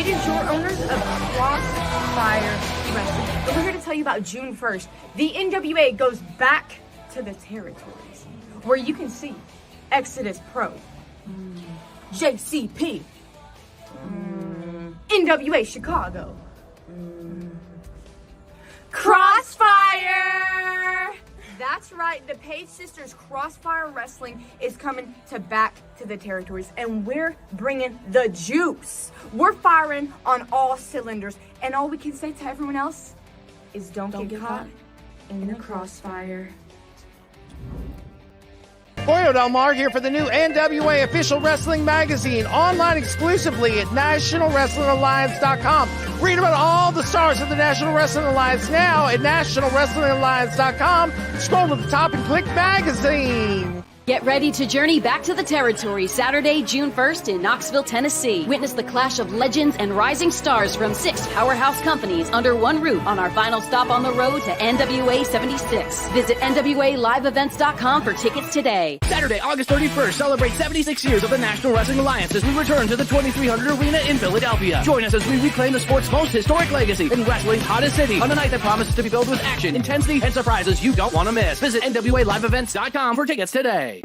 It is your owners of Crossfire Wrestling. And we're here to tell you about June 1st. The NWA goes back to the territories where you can see Exodus Pro, JCP, NWA Chicago, Crossfire! That's right, the Page Sisters Crossfire Wrestling is coming back to the territories, and we're bringing the juice. We're firing on all cylinders, and all we can say to everyone else is don't get caught in the crossfire. Boyo Del Mar here for the new NWA Official Wrestling Magazine, online exclusively at NationalWrestlingAlliance.com. Read about all the stars of the National Wrestling Alliance now at NationalWrestlingAlliance.com. Scroll to the top and click Magazine. Get ready to journey back to the territory Saturday, June 1st in Knoxville, Tennessee. Witness the clash of legends and rising stars from 6 powerhouse companies under one roof on our final stop on the road to NWA 76. Visit NWALiveEvents.com for tickets today. Saturday, August 31st, celebrate 76 years of the National Wrestling Alliance as we return to the 2300 Arena in Philadelphia. Join us as we reclaim the sport's most historic legacy in wrestling's hottest city on a night that promises to be filled with action, intensity, and surprises you don't want to miss. Visit NWALiveEvents.com for tickets today.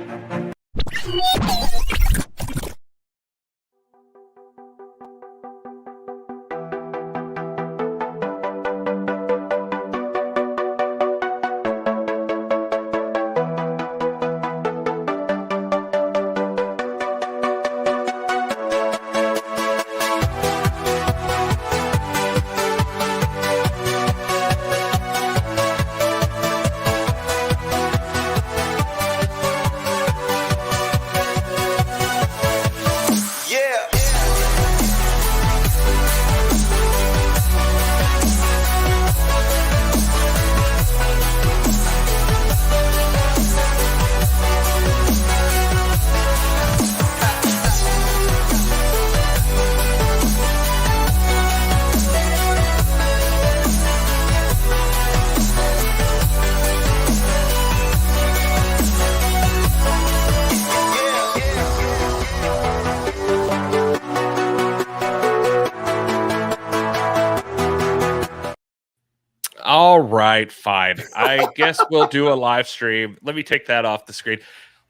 All right, fine. I guess we'll do a live stream. Let me take that off the screen.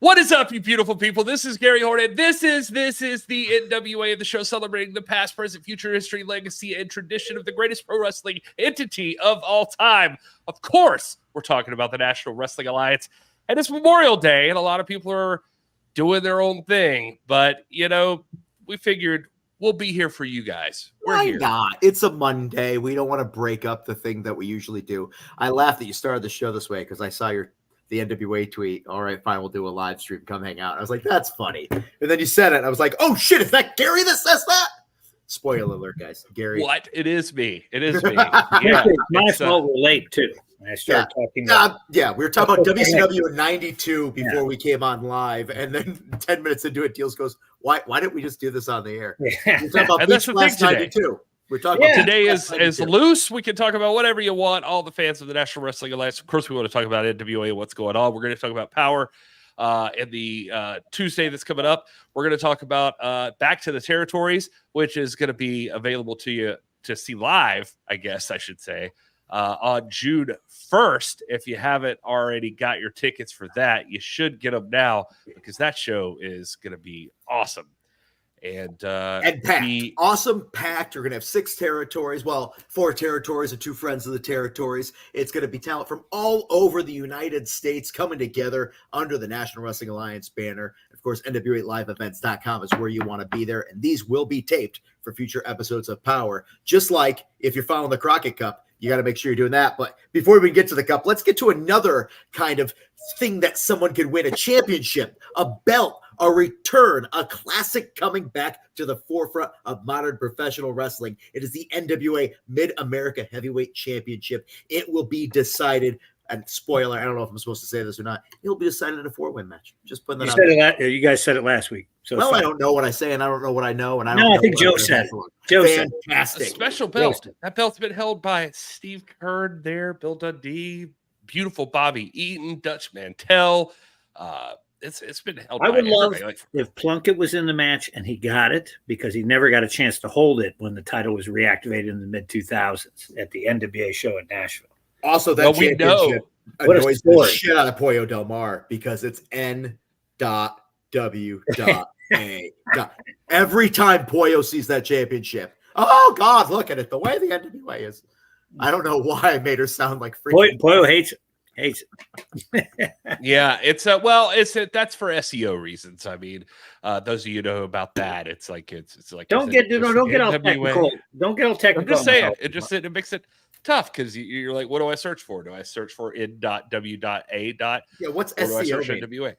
What is up, you beautiful people? This is Gary Hornet. This is the NWA of the show, celebrating the past, present, future, history, legacy, and tradition of the greatest pro wrestling entity of all time. Of course, we're talking about the National Wrestling Alliance. And it's Memorial Day, and a lot of people are doing their own thing. But, you know, we figured we'll be here for you guys. Why not? It's a Monday. We don't want to break up the thing that we usually do. I laughed that you started the show this way because I saw the NWA tweet. All right, fine, we'll do a live stream. Come hang out. I was like, that's funny. And then you said it. And I was like, oh shit, is that Gary that says that? Spoiler alert, guys. Gary. What? It is me. It is me. Yeah, my fault. We're late too. I started talking about we were talking about WCW in 92 before we came on live, and then 10 minutes into it, Deals goes, why didn't we just do this on the air? We're talking about and that's the thing today. 92. We're talking about today is loose. We can talk about whatever you want. All the fans of the National Wrestling Alliance. Of course, we want to talk about NWA and what's going on. We're going to talk about Power in the Tuesday that's coming up. We're going to talk about Back to the Territories, which is going to be available to you to see live, I guess I should say, on June 1st. If you haven't already got your tickets for that, you should get them now because that show is going to be awesome. And packed. Awesome, packed. You're going to have 6 territories. Well, 4 territories and 2 friends of the territories. It's going to be talent from all over the United States coming together under the National Wrestling Alliance banner. Of course, NWALiveEvents.com is where you want to be there. And these will be taped for future episodes of Power. Just like if you're following the Crockett Cup, you got to make sure you're doing that. But before we get to the cup, let's get to another kind of thing that someone could win: a championship, a belt, a return, a classic coming back to the forefront of modern professional wrestling. It is the NWA Mid-America Heavyweight Championship. It will be decided, and spoiler, I don't know if I'm supposed to say this or not, it will be decided in a 4-win match. Just putting that out there. You guys said it last week. So well, I don't know what I say, and I don't know what I know. And I don't know I think Joe said it. Joe fantastic. A special belt. That belt's been held by Steve Kerr there, Bill Dundee, beautiful Bobby Eaton, Dutch Mantell, it's been held. I would love like, if Plunkett was in the match and he got it because he never got a chance to hold it when the title was reactivated in the mid-2000s at the NWA show in Nashville. Also, that championship annoys the shit out of Pollo Del Mar because it's N.W.A. Every time Pollo sees that championship, oh God, look at it. The way the NWA is. I don't know why I made her sound like freaking. Pollo hates it. Yeah, it's that's for SEO reasons. I mean, those of you know about that, it's like don't get all technical. Don't get all technical. I'm just saying, it makes it tough because you're like, what do I search for? Do I search for N.W.A. Yeah, what's SEO? Do I search NWA?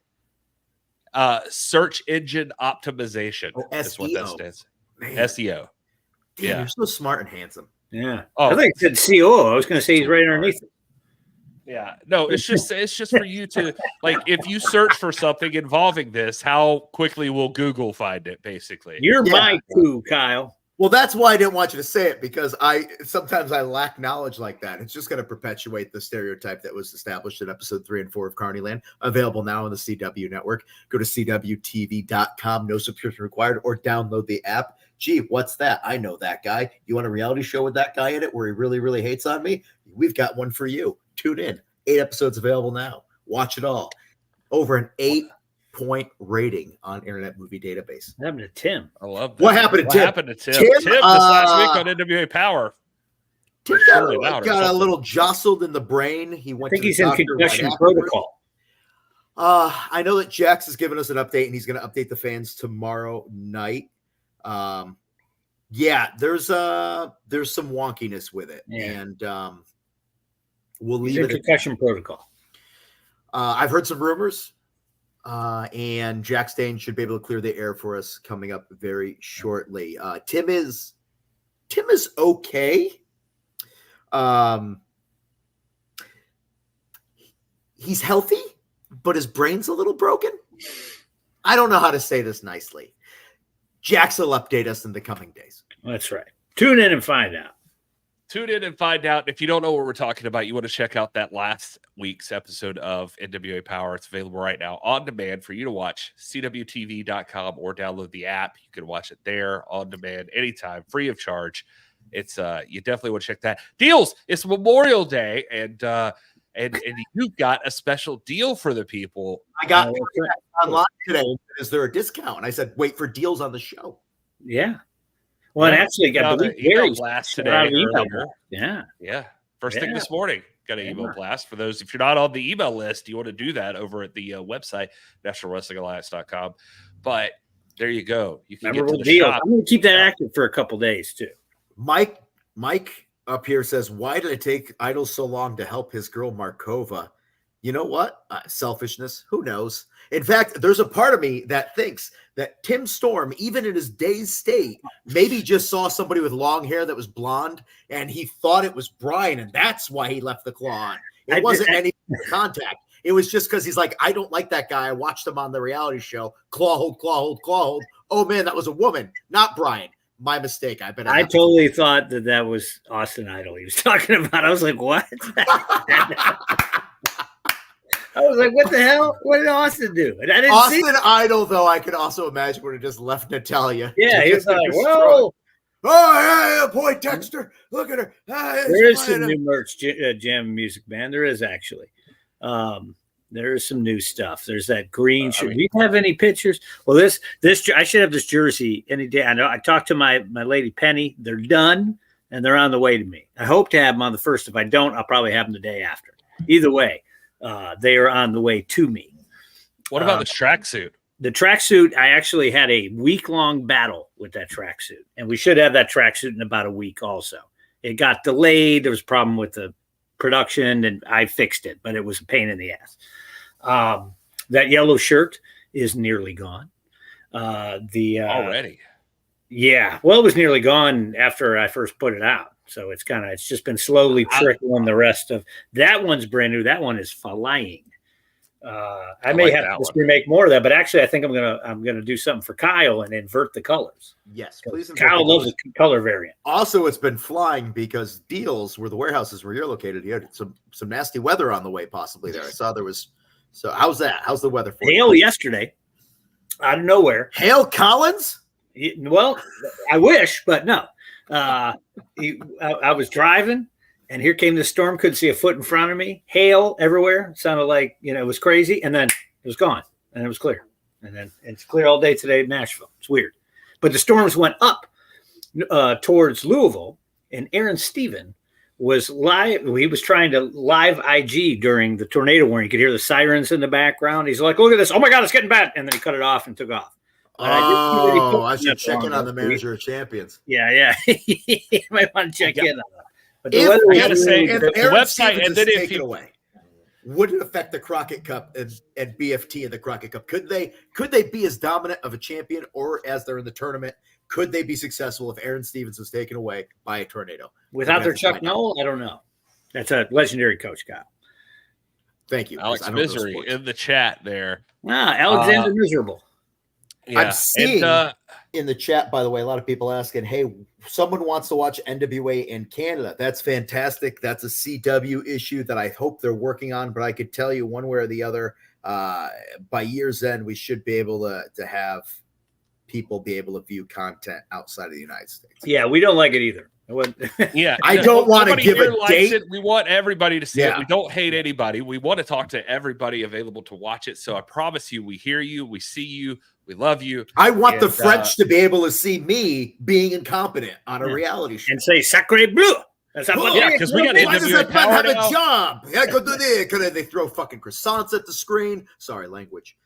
Search engine optimization. Oh, is what that stands. Man. SEO. Damn, yeah, you're so smart and handsome. Yeah. Oh, I think it said CO. I was going to say he's right underneath it. Yeah. No, it's just for you to like if you search for something involving this, how quickly will Google find it? Basically, you're my coup, Kyle. Well, that's why I didn't want you to say it because sometimes I lack knowledge like that. It's just going to perpetuate the stereotype that was established in episode 3 and 4 of Carneyland. Available now on the CW network. Go to cwtv.com. No subscription required, or download the app. Gee, what's that? I know that guy. You want a reality show with that guy in it where he really, really hates on me? We've got one for you. Tune in. 8 episodes available now. Watch it all. Over an 8-point rating on Internet Movie Database. What happened to Tim? I love that. What happened to Tim? Tim this last week on NWA Power. Tim got a little jostled in the brain. He went. I think he's in concussion protocol. I know that Jax has given us an update, and he's going to update the fans tomorrow night. Yeah, there's some wonkiness with it, and we'll leave it. Concussion protocol. I've heard some rumors, and Jack Stain should be able to clear the air for us coming up very shortly. Tim is okay. He's healthy, but his brain's a little broken. I don't know how to say this nicely. Jax will update us in the coming days. That's right. Tune in and find out. Tune in and find out. If you don't know what we're talking about, you want to check out that last week's episode of NWA Power. It's available right now on demand for you to watch. CWTV.com or download the app. You can watch it there on demand anytime, free of charge. It's you definitely want to check that. Deals. It's Memorial Day, and you've got a special deal for the people. I got online today. Is there a discount? And I said, wait for deals on the show. Yeah. Well, and actually, I believe Gary's blast today. Yeah. First thing this morning, got an email blast. For those, if you're not on the email list, you want to do that over at the website, nationalwrestlingalliance.com. But there you go. You can get to the shop. I'm going to keep that active for a couple days too. Mike up here says, why did it take Idol so long to help his girl Markova? You know what? Selfishness. Who knows? In fact, there's a part of me that thinks that Tim Storm, even in his dazed state, maybe just saw somebody with long hair that was blonde, and he thought it was Brian, and that's why he left the claw on. It wasn't any contact. It was just because he's like, I don't like that guy. I watched him on the reality show. Claw hold, claw hold, claw hold. Oh, man, that was a woman, not Brian. My mistake. I totally thought that was Austin Idol he was talking about. I was like, what? I was like, what the hell? What did Austin do? And I didn't Austin Idol, though, I could also imagine would have just left Natalia. Yeah, he was like, whoa. Oh, yeah, boy, Dexter. Look at her. There is some new merch, Jam Music Band. There is actually. There is some new stuff. There's that green shirt. Do you have any pictures? Well, this I should have this jersey any day. I know. I talked to my lady Penny. They're done and they're on the way to me. I hope to have them on the 1st. If I don't, I'll probably have them the day after. Either way, they are on the way to me. What about the tracksuit? The tracksuit, I actually had a week-long battle with that tracksuit, and we should have that tracksuit in about a week. Also, it got delayed. There was a problem with the production, and I fixed it, but it was a pain in the ass. That yellow shirt is nearly gone. Already. Yeah. Well, it was nearly gone after I first put it out. So it's just been slowly trickling the rest of that one's brand new. That one is flying. I may have to remake more of that, but actually I think I'm gonna do something for Kyle and invert the colors. Yes, please. Kyle loves the color variant. Also, it's been flying because Deals, where the warehouses where you're located, you had some nasty weather on the way possibly there. I saw there was So how's that? How's the weather for Hail you? yesterday out of nowhere. Hail Collins? Well, I wish, but no. I was driving, and here came the storm. Couldn't see a foot in front of me. Hail everywhere. It sounded like, it was crazy. And then it was gone, and it was clear. And then it's clear all day today in Nashville. It's weird. But the storms went up towards Louisville, and Aaron Stephen was live. He was trying to live IG during the tornado warning. You could hear the sirens in the background. He's like, look at this. Oh, my God, it's getting bad. And then he cut it off and took off. I should check in on the manager of champions. Yeah. You might want to check in on that. But the I gotta say, the Aaron website, Stevens and then is if taken you away, would it affect the Crockett Cup and BFT in the Crockett Cup? Could they be as dominant of a champion, or as they're in the tournament, could they be successful if Aaron Stevens was taken away by a tornado? Without their Chuck Noll, I don't know. That's a legendary coach, Kyle. Thank you. Alex Misery in the chat there. Alexander Miserable. Yeah. I'm seeing in the chat, by the way, a lot of people asking, hey, someone wants to watch NWA in Canada. That's fantastic. That's a CW issue that I hope they're working on, but I could tell you one way or the other, by year's end, we should be able to have people be able to view content outside of the United States. Yeah, we don't like it either. Yeah, I don't want to give a date. We want everybody to see it. We don't hate anybody. We want to talk to everybody available to watch it. So I promise you, we hear you, we see you, we love you. I want the French to be able to see me being incompetent on a reality show and say "Sacre bleu." That's how because we got why does that man have now. a job? Yeah, go do this. Could they throw fucking croissants at the screen? Sorry, language.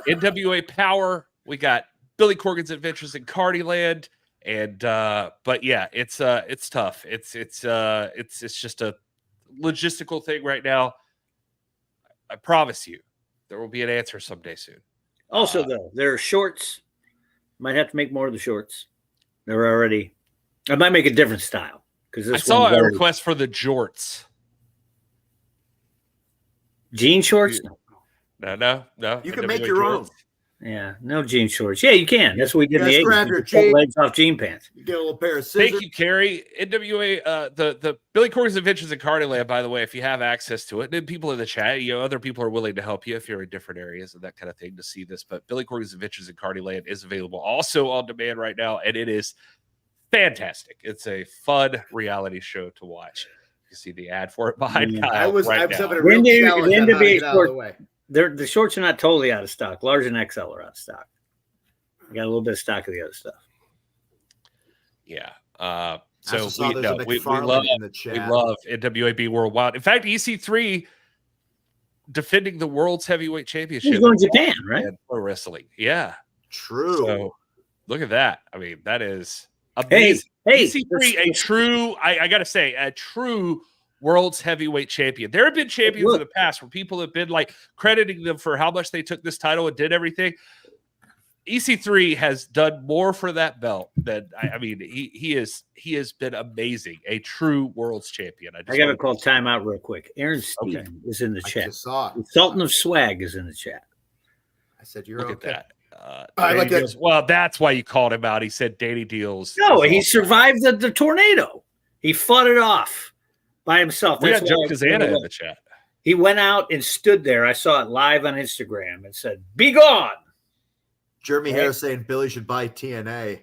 NWA Power. We got Billy Corgan's Adventures in Cardiland. And but yeah, it's tough. It's just a logistical thing right now. I promise you, there will be an answer someday soon. Also, though, there are shorts. Might have to make more of the shorts. They're already. I might make a different style because I saw a request for the jorts. Jean shorts. No. You can make your own. Yeah, no jean shorts. Yeah, you can. That's what we did in the 80s. Grab your pull legs off jean pants. You get a little pair of scissors. Thank you, Carrie. NWA, the Billy Corgan's Adventures in Cardiland, by the way, if you have access to it, and people in the chat, other people are willing to help you if you're in different areas and that kind of thing to see this. But Billy Corgan's Adventures in Cardiland is available also on demand right now, and it is fantastic. It's a fun reality show to watch. You see the ad for it behind Kyle I was having a When real challenge on how to get out of the way. The shorts are not totally out of stock. Large and XL are out of stock. I got a little bit of stock of the other stuff. Yeah. So we love NWAB Worldwide. In fact, EC3 defending the World's Heavyweight Championship. He's going to Japan, right? Pro wrestling. Yeah. True. So look at that. I mean, that is amazing. Hey, EC3, a true, I got to say, a true World's Heavyweight Champion. There have been champions in the past where people have been like crediting them for how much they took this title and did everything. EC3 has done more for that belt than he has been amazing. A true World's Champion. I got to call timeout real quick. Aaron Stephen is in the chat. Just saw it. The Sultan of Swag is in the chat. I said you're Look okay. at that. I like that. Well, that's why you called him out. He said Danny Deals. No, he survived the tornado. He fought it off by himself. We That's got Joe Kazana in the chat. He went out and stood there. I saw it live on Instagram and said, "Be gone." Jeremy Harris saying Billy should buy TNA.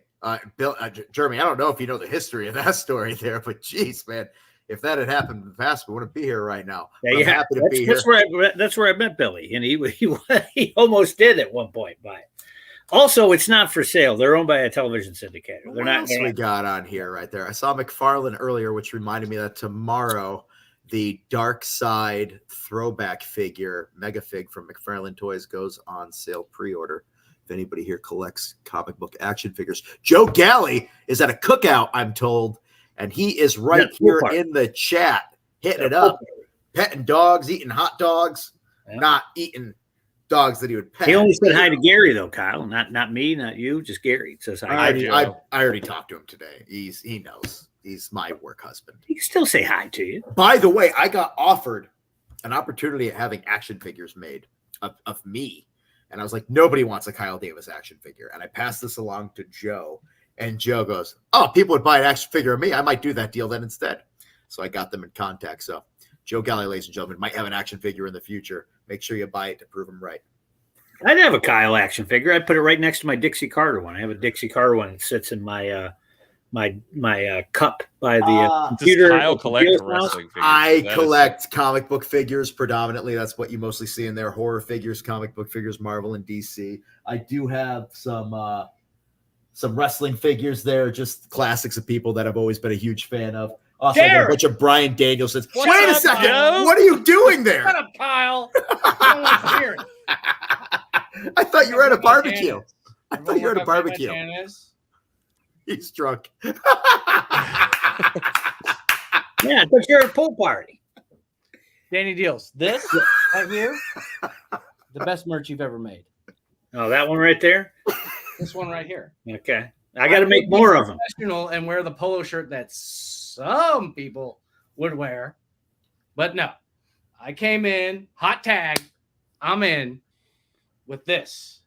Jeremy, I don't know if you know the history of that story there, but geez, man, if that had happened in the past, we wouldn't be here right now. Yeah, happy to be here. That's where I met Billy, and he almost did at one point. By also, it's not for sale. They're owned by a television syndicator. They're What not. else we got on here right there? I saw McFarlane earlier, which reminded me that tomorrow the Dark Side throwback figure, Mega Fig from McFarlane Toys, goes on sale pre-order. If anybody here collects comic book action figures, Joe Galley is at a cookout, I'm told, and he is right here in the chat, hitting it up, petting dogs, eating hot dogs, not eating dogs that he would pet. He only said hi to Gary though, Kyle. Not me, not you, just Gary. It says hi. I already talked to him today. He knows. He's my work husband. He can still say hi to you. By the way, I got offered an opportunity at having action figures made of me. And I was like, nobody wants a Kyle Davis action figure. And I passed this along to Joe. And Joe goes, oh, people would buy an action figure of me. I might do that deal then instead. So I got them in contact. So Joe Galley, ladies and gentlemen, might have an action figure in the future. Make sure you buy it to prove him right. I'd have a Kyle action figure. I'd put it right next to my Dixie Carter one. I have a Dixie Carter one that sits in my my cup by the computer. Does Kyle collect wrestling figures? I collect comic book figures predominantly. That's what you mostly see in there. Horror figures, comic book figures, Marvel and DC. I do have some wrestling figures there, just classics of people that I've always been a huge fan of. Also, a bunch of Bryan Danielsons. Wait a second. Joe? What are you doing there? Shut up, Kyle. I don't want to hear it. I thought you were at a barbecue. I thought you were at a barbecue. He's drunk. Yeah, but you're at a pool party. Danny Deals. This right here, the best merch you've ever made. Oh, that one right there? This one right here. Okay. I got to make more of them. And wear the polo shirt that some people would wear. But no, I came in, hot tag, I'm in with this.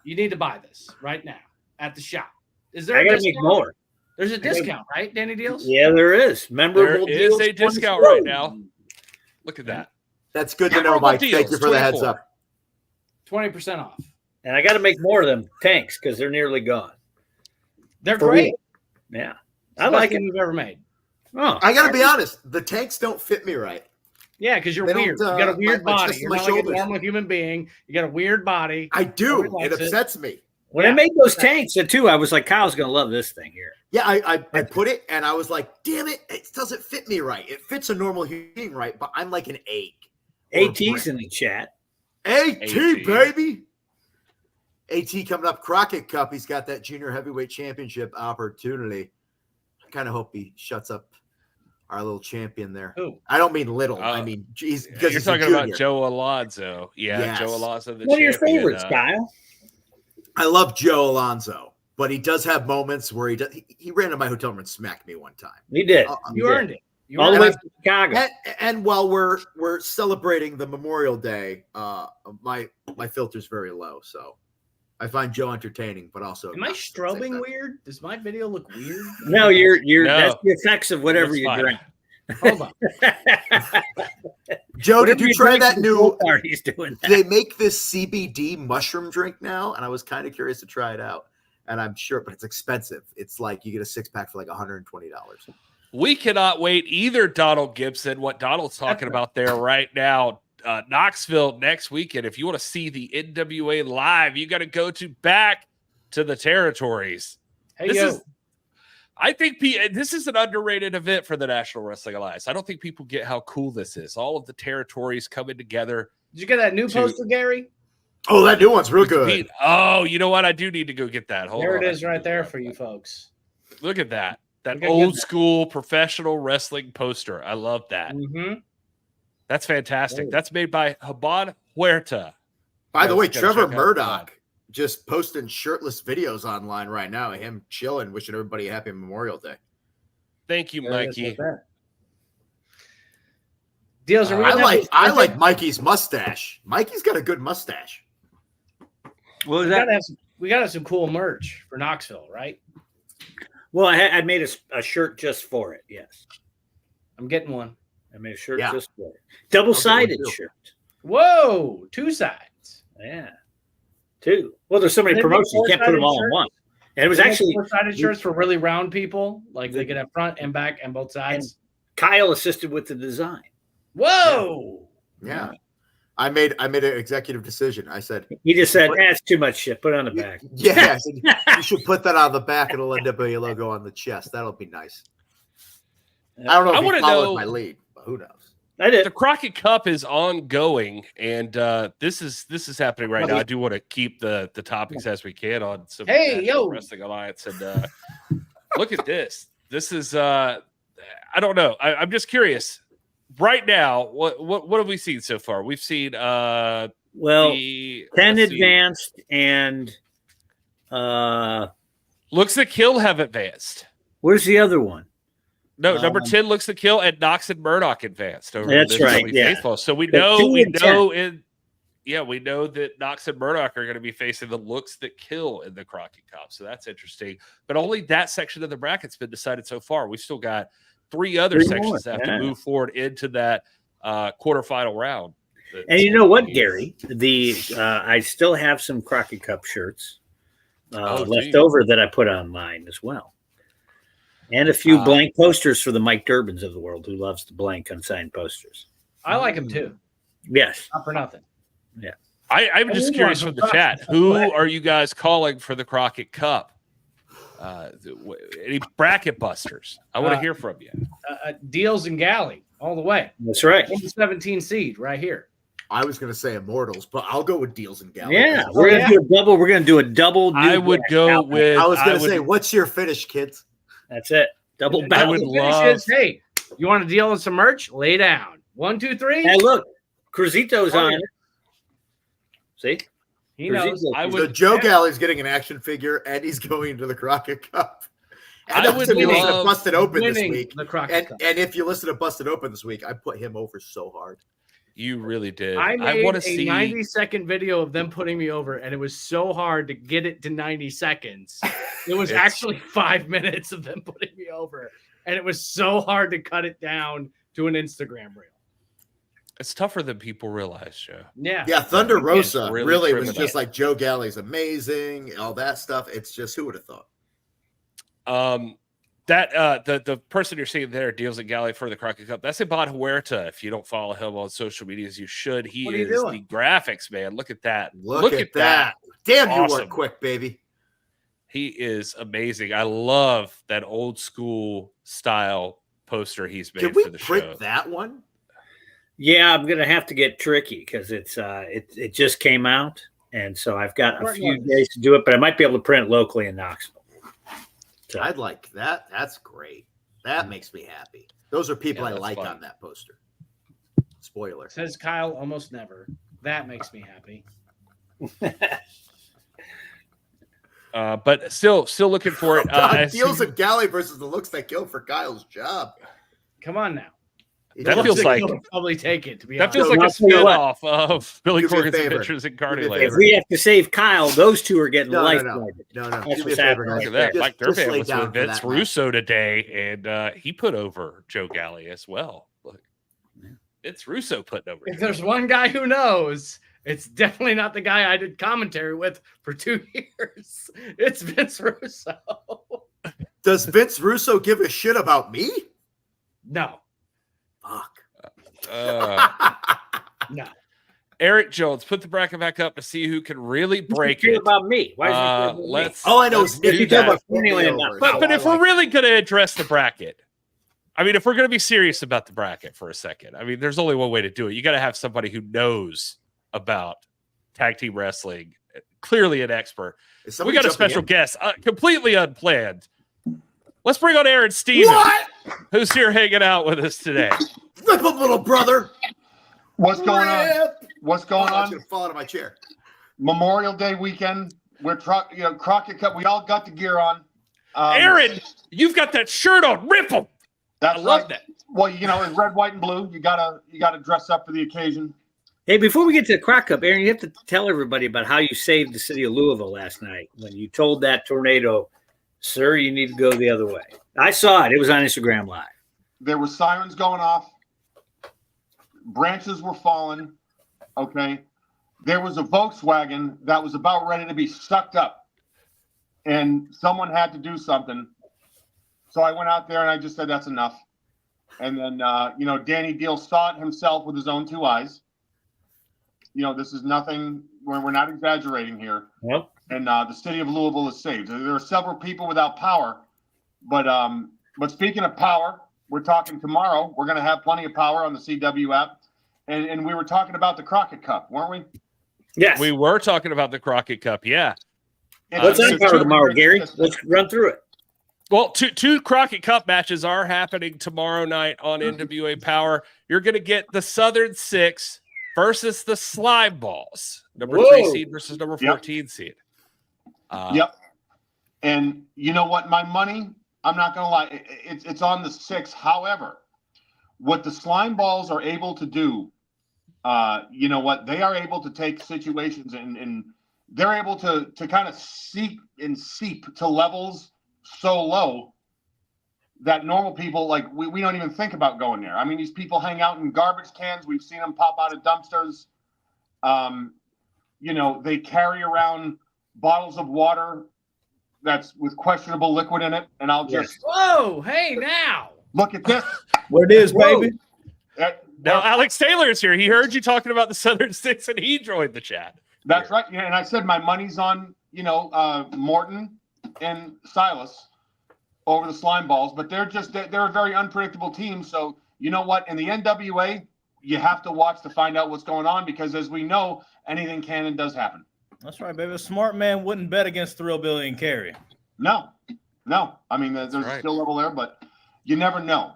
You need to buy this right now at the shop. Is there? I got to make more. There's a discount, right, Danny Deals? Yeah, there is. Memorable there is a discount right now. Look at that. That's good to know, Mike. Thank you for the heads up. 20% off. And I got to make more of them tanks because they're nearly gone. They're great. Yeah. I like it. You've ever made. Oh, I got to be honest. The tanks don't fit me right. Yeah, because you're weird. You got a weird body. You're not like a normal human being. You got a weird body. I do. It upsets me. When I made those tanks, too, I was like, Kyle's going to love this thing here. Yeah, I put it, and I was like, damn it, it doesn't fit me right. It fits a normal human being right, but I'm like an egg. AT's in the chat. AT, baby. AT coming up, Crockett Cup. He's got that junior heavyweight championship opportunity. I kind of hope he shuts up our little champion there. Who? I don't mean little. I mean, geez, because you're talking about Joe Alonzo. Yeah, yes. Joe Alonzo. What are your favorites, Kyle? I love Joe Alonzo, but he does have moments where he ran to my hotel room and smacked me one time. He did. You earned it. All the way to Chicago. And while we're celebrating the Memorial Day, my filter's very low, so I find Joe entertaining, but also. Am I strobing weird? Does my video look weird? No, you're no. That's the effects of whatever you drink. Hold on. Joe, did you try that new? Party's doing that. They make this CBD mushroom drink now, and I was kind of curious to try it out. And I'm sure, but it's expensive. It's like you get a 6-pack for like $120. We cannot wait either, Donald Gibson. What Donald's talking about there right now. Knoxville next weekend. If you want to see the NWA live, you got to go back to the territories. I think this is an underrated event for the National Wrestling Alliance. I don't think people get how cool this is. All of the territories coming together. Did you get that new poster, Gary? Oh, that new one's real good. Oh, you know what? I do need to go get that. There it is right there for you folks. Look at that. That old school professional wrestling poster. I love that. Mm-hmm. That's fantastic. That's made by Habad Huerta. By the way, Trevor Murdoch just posting shirtless videos online right now of him chilling, wishing everybody a happy Memorial Day. Thank you, Mikey. Deals are I like Mikey's mustache. Mikey's got a good mustache. Well, we gotta have some cool merch for Knoxville, right? Well, I made a shirt just for it. Yes, I'm getting one. I made a shirt just for it. Double-sided shirt. Whoa, 2 sides. Yeah, 2. Well, there's so many promotions you can't put them all in one. And it was actually 4-sided shirts for really round people, like they could have front and back and both sides. And Kyle assisted with the design. Whoa! Yeah. I made an executive decision. I said he just said, "That's too much shit. Put it on the back." Yeah, you should put that on the back and it'll end up a logo on the chest. That'll be nice. I don't know if he followed my lead, but who knows? I did. The Crockett Cup is ongoing, and this is happening right now. I do want to keep the topics as we can on some Wrestling Alliance, and look at this. This is I don't know. I'm just curious. Right now, what have we seen so far? We've seen 10 advanced and Looks to Kill have advanced. Where's the other one? No, number 10 Looks to Kill and Knox and Murdoch advanced over. That's right. Yeah. Faithful. So we know that Knox and Murdoch are going to be facing the Looks That Kill in the Crockett Cup. So that's interesting. But only that section of the bracket's been decided so far. We've still got 3 other sections that have to move forward into that quarterfinal round. And you know what, Gary? I still have some Crockett Cup shirts left over that I put online as well. And a few blank posters for the Mike Durbins of the world, who loves to blank unsigned posters. I like them too. Yes. Not for nothing. Yeah. I'm just curious from the chat. Who are you guys calling for the Crockett Cup? Any bracket busters? I want to hear from you. Deals and Galley all the way. That's right. 17 seed right here. I was going to say Immortals, but I'll go with Deals and Galley. Yeah, we're going to do a double. We're going to do a double. I would go with. I was going to say, what's your finish, kids? That's it. Double I battle. would love. Hey, you want to deal with some merch? Lay down. 1, 2, 3. Hey, look, Cruzito's on it. See, He knows. So Joe Galley's getting an action figure, and he's going to the Crockett Cup. And I would love Busted Open this winning week. the Crockett Cup. And if you listen to Busted Open this week, I put him over so hard. You really did. I made want to a see 90-second video of them putting me over, and it was so hard to get it to 90 seconds. It was actually 5 minutes of them putting me over, and it was so hard to cut it down to an Instagram reel. It's tougher than people realize, Joe. Yeah, Thunder Rosa really was tripping just like Joe Galley's amazing, all that stuff. It's just, who would have thought? That the person you're seeing there, Deals and Galley for the Crockett Cup, that's Ibad Huerta. If you don't follow him on social medias, you should. He is the graphics man. Look at that. Look at that. Damn, awesome. You work quick, baby. He is amazing. I love that old school style poster he's made for the show. Can we print that one? Yeah, I'm gonna have to get tricky because it just came out, and so I've got a few days to do it. But I might be able to print it locally in Knoxville. So. I'd like that. That's great. That makes me happy. Those are people I like on that poster. Spoiler. Says Kyle almost never. That makes me happy. But still looking for it. Deals and Galley versus the looks that kill for Kyle's job. Come on now. That feels like probably take it. To be that honest. feels like a spin-off of Billy Corgan's Adventures in Carney Land. If we have to save Kyle, those two are getting life. No. That's what's happening. Look at that. Mike Durban was with Vince Russo today, and he put over Joe Galley as well. Look, it's Russo putting over. If there's one guy who knows, it's definitely not the guy I did commentary with for 2 years. It's Vince Russo. Does Vince Russo give a shit about me? No. Fuck. No. Eric Jones, put the bracket back up to see who can really break it. it. About me. Why is let's. All I know is if you talk about Disneyland, but if we're really going to address the bracket, I mean, if we're going to be serious about the bracket for a second, I mean, there's only one way to do it. You got to have somebody who knows about tag team wrestling, clearly an expert. We got a special guest, completely unplanned. Let's bring on Aaron Stevens, who's here hanging out with us today. Rip up, little brother. What's going on? What's going on? I'm going to fall out of my chair. Memorial Day weekend. We're Crockett Cup. We all got the gear on. Aaron, you've got that shirt on. Rip them. I love that. Well, it's red, white, and blue. You gotta dress up for the occasion. Hey, before we get to the Crockett Cup, Aaron, you have to tell everybody about how you saved the city of Louisville last night when you told that tornado, sir, you need to go the other way. I saw it. It was on Instagram Live. There were sirens going off. Branches were falling. Okay. There was a Volkswagen that was about ready to be sucked up. And someone had to do something. So I went out there and I just said, that's enough. And then, Danny Deal saw it himself with his own 2 eyes. This is nothing. We're not exaggerating here. Yep. And the city of Louisville is saved. There are several people without power, but speaking of power, we're talking tomorrow. We're going to have plenty of power on the CW app, and we were talking about the Crockett Cup, weren't we? Yes, we were talking about the Crockett Cup. Yeah. What's on power tomorrow, Gary? Let's run through it. Well, two Crockett Cup matches are happening tomorrow night on NWA Power. You're going to get the Southern Six versus the Slime Balls, number 3 seed versus number 14 seed. Yep. And you know what? My money, I'm not going to lie, it's on the 6. However, what the Slime Balls are able to do, you know what? They are able to take situations and they're able to kind of seep to levels so low that normal people, like we don't even think about going there. I mean, these people hang out in garbage cans. We've seen them pop out of dumpsters. You know, they carry around bottles of water that's with questionable liquid in it. And I'll just Whoa, hey now. look at this. What it is, baby. Now Alex Taylor is here. He heard you talking about the Southern Six, and he joined the chat. That's right. Yeah, and I said my money's on, you know, Morton and Silas over the Slime Balls, but they're a very unpredictable team. So you know what? In the NWA, you have to watch to find out what's going on, because as we know, anything can and does happen. That's right, baby. A smart man wouldn't bet against Thrill Billy and Carrie. No. I mean, there's a skill level there, but you never know.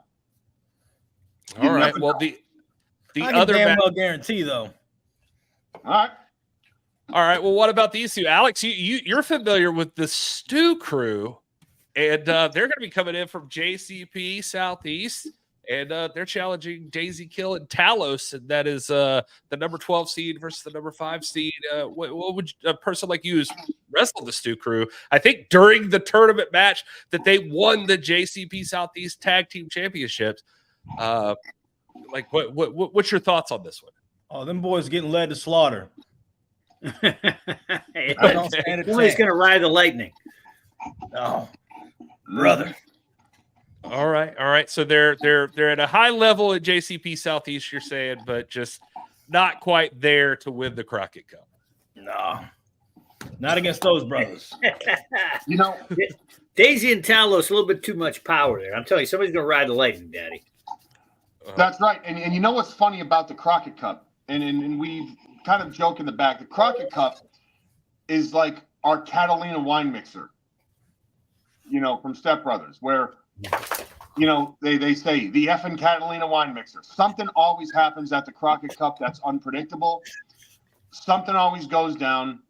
All right. Well, the I other can damn well guarantee, though. All right. Well, what about these two, Alex? You're familiar with the Stew Crew, and they're going to be coming in from JCP Southeast, and they're challenging Daisy Kill and Talos, and that is the number 12 seed versus the number 5 seed. What would a person like you who's wrestled the Stew Crew? I think during the tournament match that they won the JCP Southeast Tag Team Championships. Like what's your thoughts on this one? Oh, them boys getting led to slaughter. Somebody's gonna ride the lightning. Oh, brother. All right. So they're at a high level at JCP Southeast, you're saying, but just not quite there to win the Crockett Cup. No, not against those brothers. You know, Daisy and Talos, a little bit too much power there. I'm telling you, somebody's gonna ride the lightning, Daddy. That's right. And you know what's funny about the Crockett Cup? And we kind of joke in the back. The Crockett Cup is like our Catalina wine mixer, you know, from Step Brothers, where, you know, they say the effing Catalina wine mixer. Something always happens at the Crockett Cup that's unpredictable. Something always goes down.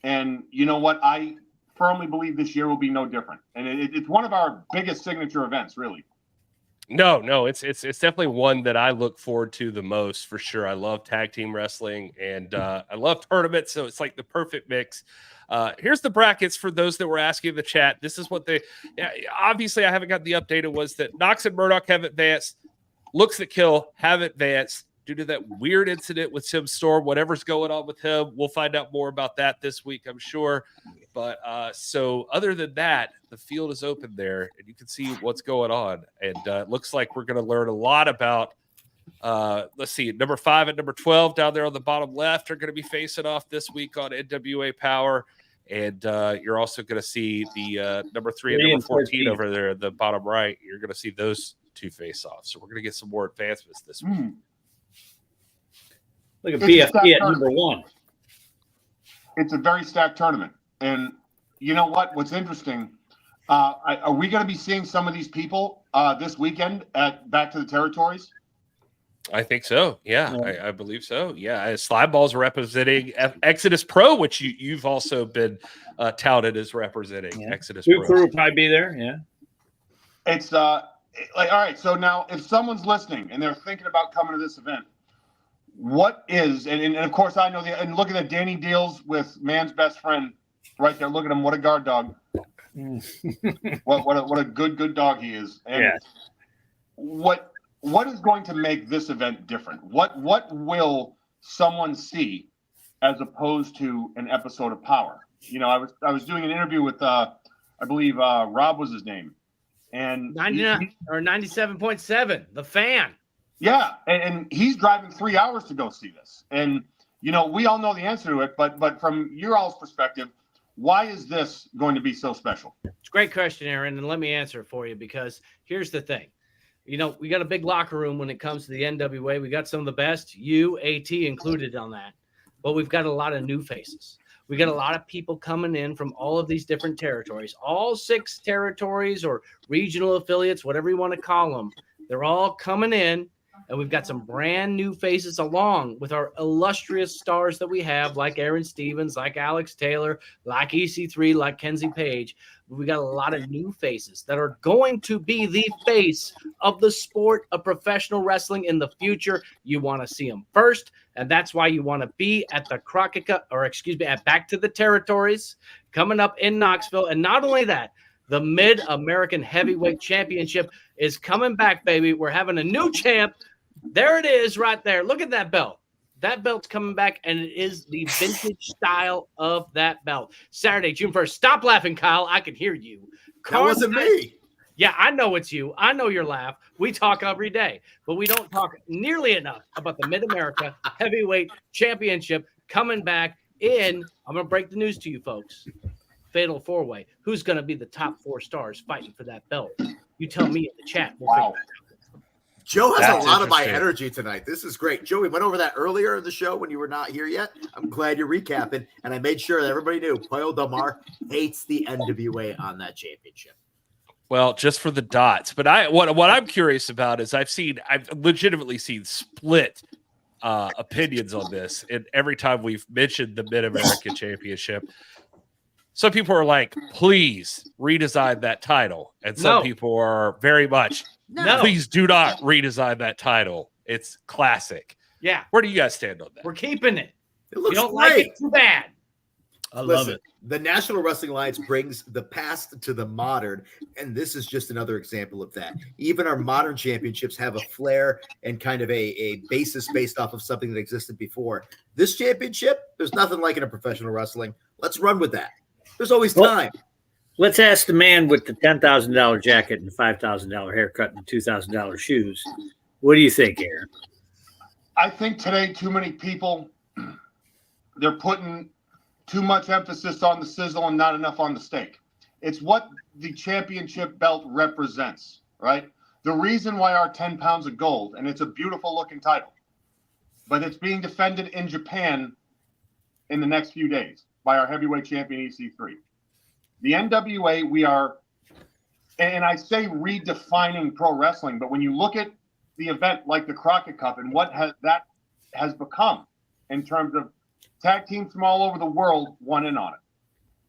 And you know what? I firmly believe this year will be no different. And it's one of our biggest signature events, really. No, it's definitely one that I look forward to the most, for sure. I love tag team wrestling, and I love tournaments, so it's like the perfect mix. Here's the brackets for those that were asking in the chat. This is what obviously I haven't got the update. It was that Knox and Murdoch have advanced, Looks That Kill have advanced due to that weird incident with Tim Storm. Whatever's going on with him, we'll find out more about that this week, I'm sure. But so other than that, the field is open there, and you can see what's going on. And it looks like we're going to learn a lot about, let's see, number 5 and number 12 down there on the bottom left are going to be facing off this week on NWA Power. And you're also going to see the number 3 and number 14 over there at the bottom right. You're going to see those two face off. So we're going to get some more advancements this week. Look at BFP at number 1. It's a very stacked tournament. And you know what? What's interesting, are we going to be seeing some of these people this weekend at Back to the Territories? I think so. Yeah, I believe so. Yeah, Slime Balls representing Exodus Pro, which you've also been touted as representing. Exodus Pro. Crew will probably be there. Yeah. It's like, all right. So now, if someone's listening and they're thinking about coming to this event, what is and of course I know and look at that, Danny Deals with Man's Best Friend right there. Look at him. What a guard dog. what a good dog he is. And what is going to make this event different? What will someone see as opposed to an episode of Power? You know, I was doing an interview with I believe Rob was his name, and 99 or 97.7, the Fan. Yeah, and he's driving 3 hours to go see this. And you know, we all know the answer to it, but from your all's perspective, why is this going to be so special? It's a great question, Aaron, and let me answer it for you, because here's the thing. You know, we got a big locker room when it comes to the NWA. We got some of the best, you, AT included on that. But we've got a lot of new faces. We got a lot of people coming in from all of these different territories. All 6 territories or regional affiliates, whatever you want to call them, they're all coming in. And we've got some brand new faces along with our illustrious stars that we have, like Aaron Stevens, like Alex Taylor, like EC3, like Kenzie Page. We got a lot of new faces that are going to be the face of the sport of professional wrestling in the future. You want to see them first, and that's why you want to be at the Crockett Cup, at Back to the Territories coming up in Knoxville. And not only that, The Mid-American Heavyweight Championship is coming back, baby. We're having a new champ. There it is right there. Look at that belt. That belt's coming back, and it is the vintage style of that belt. Saturday, June 1st. Stop laughing, Kyle. I can hear you. That wasn't me. Yeah, I know it's you. I know your laugh. We talk every day, but we don't talk nearly enough about the Mid-America Heavyweight Championship coming back in. I'm going to break the news to you, folks. Fatal 4-way. Who's going to be the top 4 stars fighting for that belt? You tell me in the chat. We'll figure it out. Joe has a lot of my energy tonight. This is great. Joe, we went over that earlier in the show when you were not here yet. I'm glad you're recapping, and I made sure that everybody knew Pollo Del Mar hates the NWA on that championship. Well, just for the dots. But what I'm curious about is I've legitimately seen split opinions on this. And every time we've mentioned the Mid-American Championship, some people are like, please redesign that title. And some people are very much, please do not redesign that title. It's classic. Yeah. Where do you guys stand on that? We're keeping it. It looks you don't great. like it too bad. I love it. The National Wrestling Alliance brings the past to the modern, and this is just another example of that. Even our modern championships have a flair and kind of a basis based off of something that existed before. This championship, there's nothing like it in professional wrestling. Let's run with that. There's always time. Let's ask the man with the $10,000 jacket and $5,000 haircut and $2,000 shoes. What do you think, Aaron? I think today too many people, they're putting too much emphasis on the sizzle and not enough on the steak. It's what the championship belt represents, right? The reason why our 10 pounds of gold, and it's a beautiful looking title, but it's being defended in Japan in the next few days by our heavyweight champion EC3. The NWA, we are, and I say redefining pro wrestling, but when you look at the event like the Crockett Cup and what that has become in terms of tag teams from all over the world won in on it.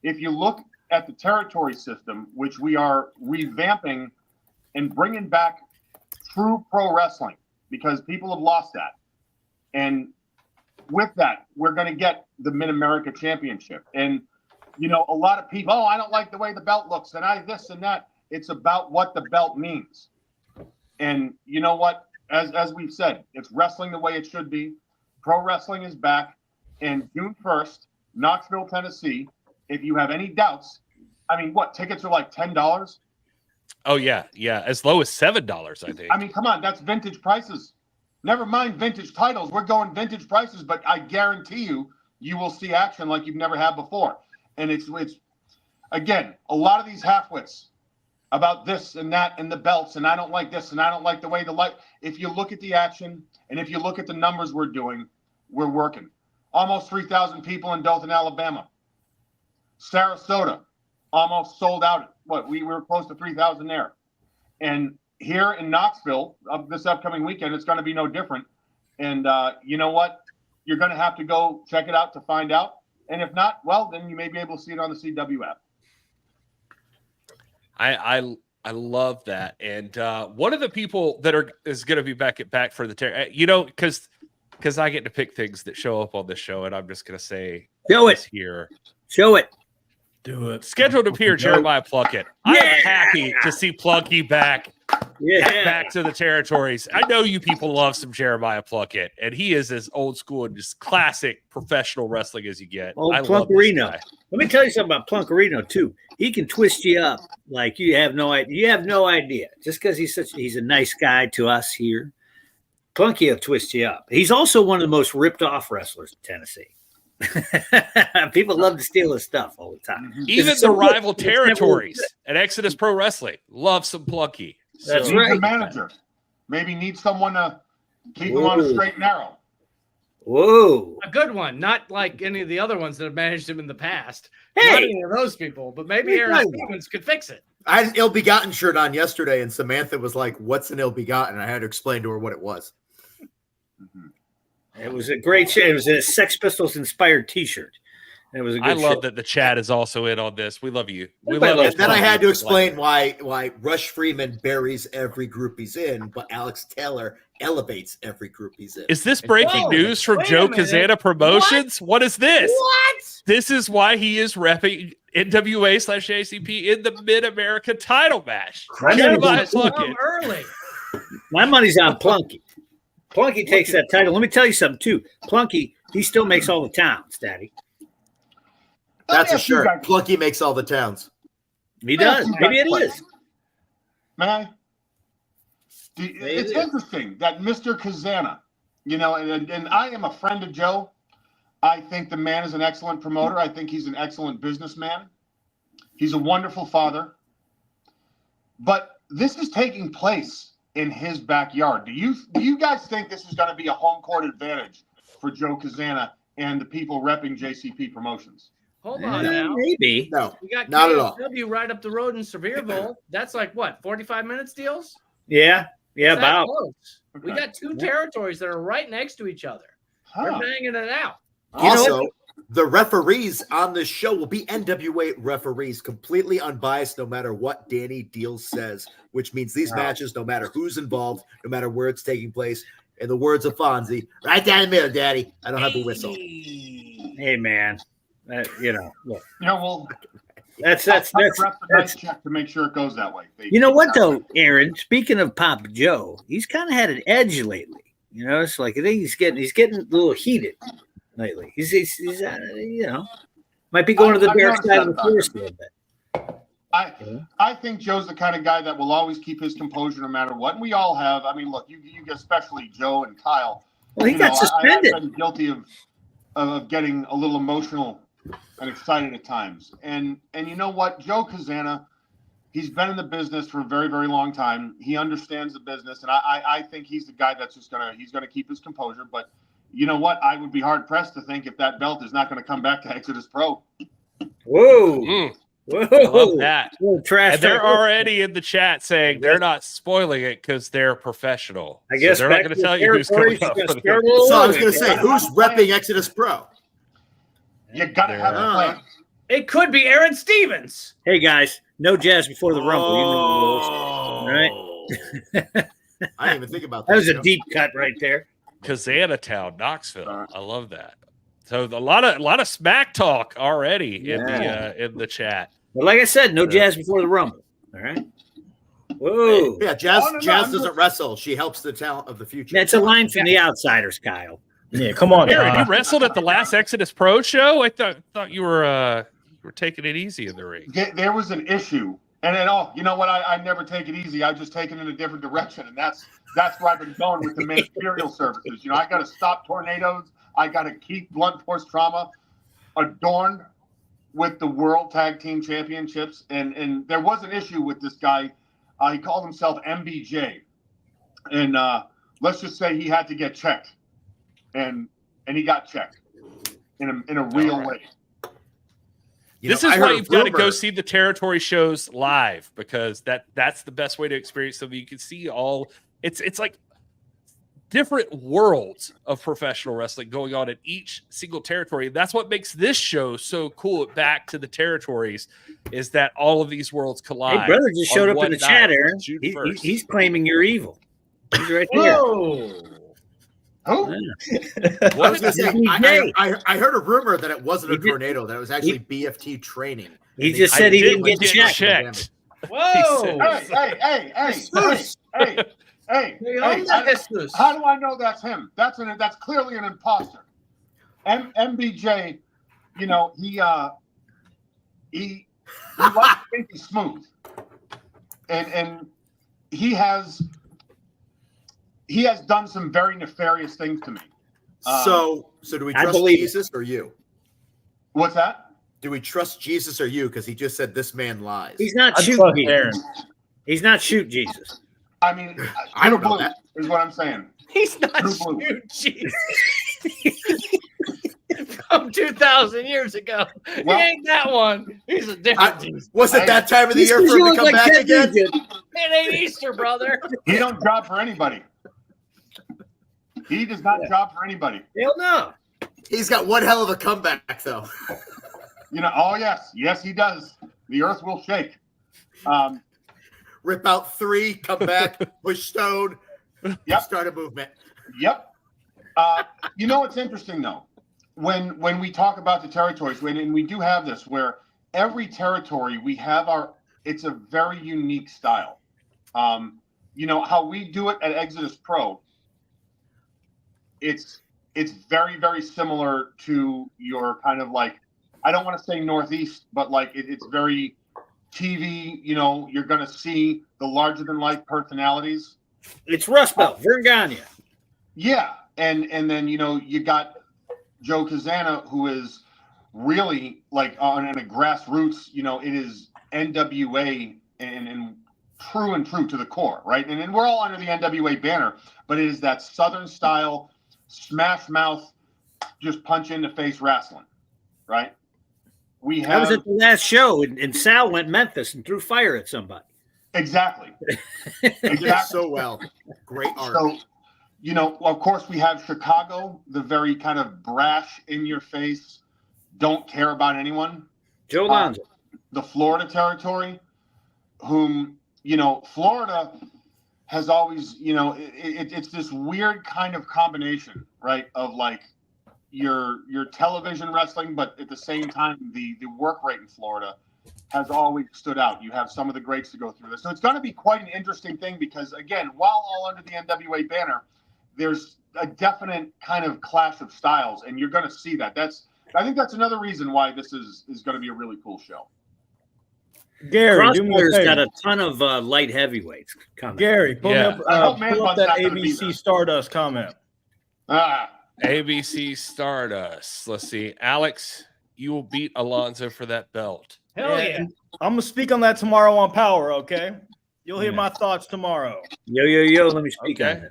If you look at the territory system, which we are revamping and bringing back true pro wrestling, because people have lost that. And with that, we're going to get the Mid-America Championship. And, you know, a lot of people, I don't like the way the belt looks, and this and that. It's about what the belt means. And you know what? As we've said, it's wrestling the way it should be. Pro wrestling is back. And June 1st, Knoxville, Tennessee. If you have any doubts, I mean, tickets are like $10? Oh, yeah. As low as $7, I think. I mean, come on, that's vintage prices. Never mind vintage titles. We're going vintage prices, but I guarantee you will see action like you've never had before. And it's again, a lot of these halfwits about this and that and the belts, and I don't like this, and I don't like the way the light. If you look at the action, and if you look at the numbers we're doing, we're working. Almost 3,000 people in Dothan, Alabama. Sarasota, almost sold out. We were close to 3,000 there. And here in Knoxville, this upcoming weekend, it's going to be no different. And you know what? You're going to have to go check it out to find out. And if not, well, then you may be able to see it on the CW app. I love that. And one of the people that is going to be back for the because I get to pick things that show up on this show, and I'm just going to say, show it here. Show it. Do it. Scheduled to appear, Jeremiah Plunkett. Yeah! I am happy to see Plunky back to the territories. I know you people love some Jeremiah Plunkett, and he is as old school and just classic professional wrestling as you get. Old Plunkerino. Let me tell you something about Plunkerino too. He can twist you up like you have no idea. You have no idea. Just because he's a nice guy to us here. Plunky will twist you up. He's also one of the most ripped off wrestlers in Tennessee. People love to steal his stuff all the time. Even the rival territories at Exodus Pro Wrestling love some Plunky. That's right. The manager maybe needs someone to keep him on a straight and narrow. Whoa. A good one, not like any of the other ones that have managed him in the past. Hey. Not any of those people, but maybe Aaron Stevens could fix it. I had an ill-begotten shirt on yesterday, and Samantha was like, "What's an ill-begotten?" And I had to explain to her what it was. It was a great shirt. It was a Sex Pistols inspired T-shirt. It was a good I love shirt. that the chat is also in on this. We love you. We But love and then I had to explain why Rush Freeman buries every group he's in, but Alex Taylor elevates every group he's in. Is this breaking news from Joe Kazana Promotions? What is this? What? This is why he is repping NWA/JCP in the Mid-America title match. Jeremiah Come early. My money's on Plunky. Plunky takes that title. Let me tell you something, too. Plunky, he still makes all the towns, Daddy. That's a shirt. Plunky makes all the towns. He does. Maybe it is. Man, it's interesting that Mr. Kazana, you know, and I am a friend of Joe. I think the man is an excellent promoter. I think he's an excellent businessman. He's a wonderful father. But this is taking place in his backyard. Do you guys think this is going to be a home court advantage for Joe Kazana and the people repping JCP Promotions? Hold on now. Maybe. No, We got not at all. KSW right up the road in Sevierville. That's like what, 45 minutes deals? Yeah, It's that about. close. We got two territories that are right next to each other. We're banging it out. Also, the referees on this show will be NWA referees, completely unbiased, no matter what Danny Deal says, which means these matches, no matter who's involved, no matter where it's taking place, in the words of Fonzie, right down the middle, Daddy. I don't have a whistle. Hey, man. You know, look. Well, that's check to make sure it goes that way. You know what, though, Aaron? Speaking of Pop Joe, he's kind of had an edge lately. You know, it's like I think he's getting a little heated lately. He's you know, might be going to the dark side of the force a little bit. I think Joe's the kind of guy that will always keep his composure no matter what. And we all have. I mean, look, you especially Joe and Kyle. Well, he got suspended. I've been guilty of getting a little emotional and excited at times. And you know what? Joe Kazana, he's been in the business for a very, very long time. He understands the business. And I think he's the guy that's just he's gonna keep his composure. But you know what? I would be hard pressed to think if that belt is not going to come back to Exodus Pro. Whoa. Whoa. I love that. Trash. And they're already in the chat saying they're not spoiling it because they're professional. I guess so they're not going to tell you who's coming up. So I was going to say, who's repping Exodus Pro? You got to have a plan. It could be Aaron Stevens. Hey, guys, no jazz before the Rumble. You know the rules. All right? I didn't even think about that. That was a deep cut right there. Kazana Town, Knoxville. I love that. So a lot of smack talk already in the chat. But like I said, no jazz before the Rumble. All right. Whoa. Yeah, Jazz doesn't wrestle. She helps the talent of the future. That's a line from the Outsiders, Kyle. Yeah, come on. Aaron, you wrestled at the last Exodus Pro show? I thought you were taking it easy in the ring. There was an issue. And then, you know what? I never take it easy. I just take it in a different direction. And that's where I've been going with the ministerial services. You know, I got to stop tornadoes. I got to keep blunt force trauma adorned with the World Tag Team Championships. And there was an issue with this guy. He called himself MBJ. And let's just say he had to get checked. And he got checked in a real way. This is why you've got to go see the territory shows live, because that's the best way to experience them. You can see all it's like different worlds of professional wrestling going on in each single territory. That's what makes this show so cool. Back to the territories is that all of these worlds collide. Hey, brother just showed up in the chat, Aaron. He's claiming you're evil. He's right there. Whoa. Oh, I was gonna say, I heard a rumor that it wasn't a tornado, that it was actually BFT training. He just said he didn't get checked. Whoa! Hey! How do I know that's him? That's clearly an imposter. MBJ, you know, he likes to think he's smooth, and he has done some very nefarious things to me. So do we trust Jesus or you? What's that? Do we trust Jesus or you? Because he just said this man lies. He's not shoot Jesus. He's not shoot Jesus. I mean, I don't know that. Is what I'm saying. He's not shoot Jesus. From 2,000 years ago. Well, he ain't that one. He's a different Jesus. Was it that time of the year for him to come back again? It ain't Easter, brother. He don't job for anybody. He does not job for anybody. Hell no. He's got one hell of a comeback, though. You know, oh, yes, he does. The earth will shake. Rip out 3, come back, push stone, start a movement. Yep. You know what's interesting, though? When we talk about the territories, and we do have this, where every territory we have it's a very unique style. You know how we do it at Exodus Pro. It's very, very similar to your kind of like, I don't want to say Northeast, but like it's very TV. You know, you're going to see the larger than life personalities. It's Rust Belt, Vergania. Yeah, and then you know you got Joe Kazana, who is really like on a grassroots. You know, it is NWA and true to the core, right? And we're all under the NWA banner, but it is that Southern style, smash mouth, just punch in the face wrestling, right? I was at the last show, and Sal went Memphis and threw fire at somebody. Exactly. So well. Great art. So, you know, of course, we have Chicago, the very kind of brash, in your face, don't care about anyone. Joe Lonzo. The Florida territory, whom, you know, Florida has always, you know, it's this weird kind of combination, right, of like your television wrestling, but at the same time, the work rate in Florida has always stood out. You have some of the greats to go through this. So it's going to be quite an interesting thing because, again, while all under the NWA banner, there's a definite kind of clash of styles, and you're going to see that. I think that's another reason why this is going to be a really cool show. Gary, do me a Crossfire's favor. got a ton of light heavyweights coming. Gary, pull Yeah. up that not gonna be ABC there. Stardust comment. ABC Stardust. Let's see. Alex, you will beat Alonzo for that belt. Hell yeah. I'm gonna speak on that tomorrow on Power. Okay, you'll hear my thoughts tomorrow. Yo, let me speak Okay. on it.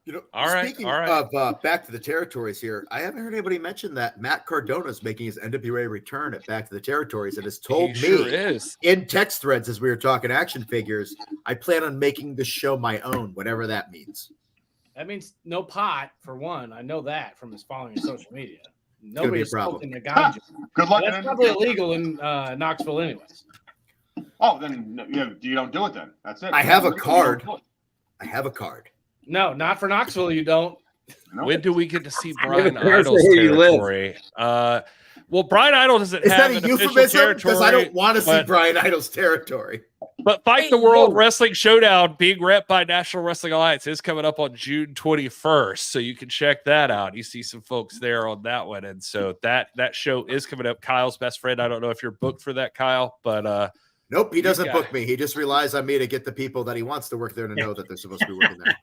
You know, All right, speaking all right. of Back to the Territories here, I haven't heard anybody mention that Matt Cardona is making his NWA return at Back to the Territories and has told me Sure is. in text threads as we were talking action figures, I plan on making the show my own, whatever that means. That means no pot, for one. I know that from his following on social media. gonna be Nobody a is problem. smoking the ganja. Good luck. That's probably illegal in Knoxville anyways. Oh, then you don't do it then. That's it. I have a You don't card. do it. I have a card. No, not for Knoxville, you don't. No. When do we get to see Brian careful Idol's where you live. territory? Well, Brian Idol doesn't Is have that an a official euphemism? territory. Because I don't want to see but- Brian Idol's territory. But Fight the World Wrestling Showdown, being rep by National Wrestling Alliance, is coming up on June 21st. So you can check that out. You see some folks there on that one. And so that show is coming up. Kyle's best friend. I don't know if you're booked for that, Kyle, but Nope, he doesn't got book me. He just relies on me to get the people that he wants to work there to know that they're supposed to be working there.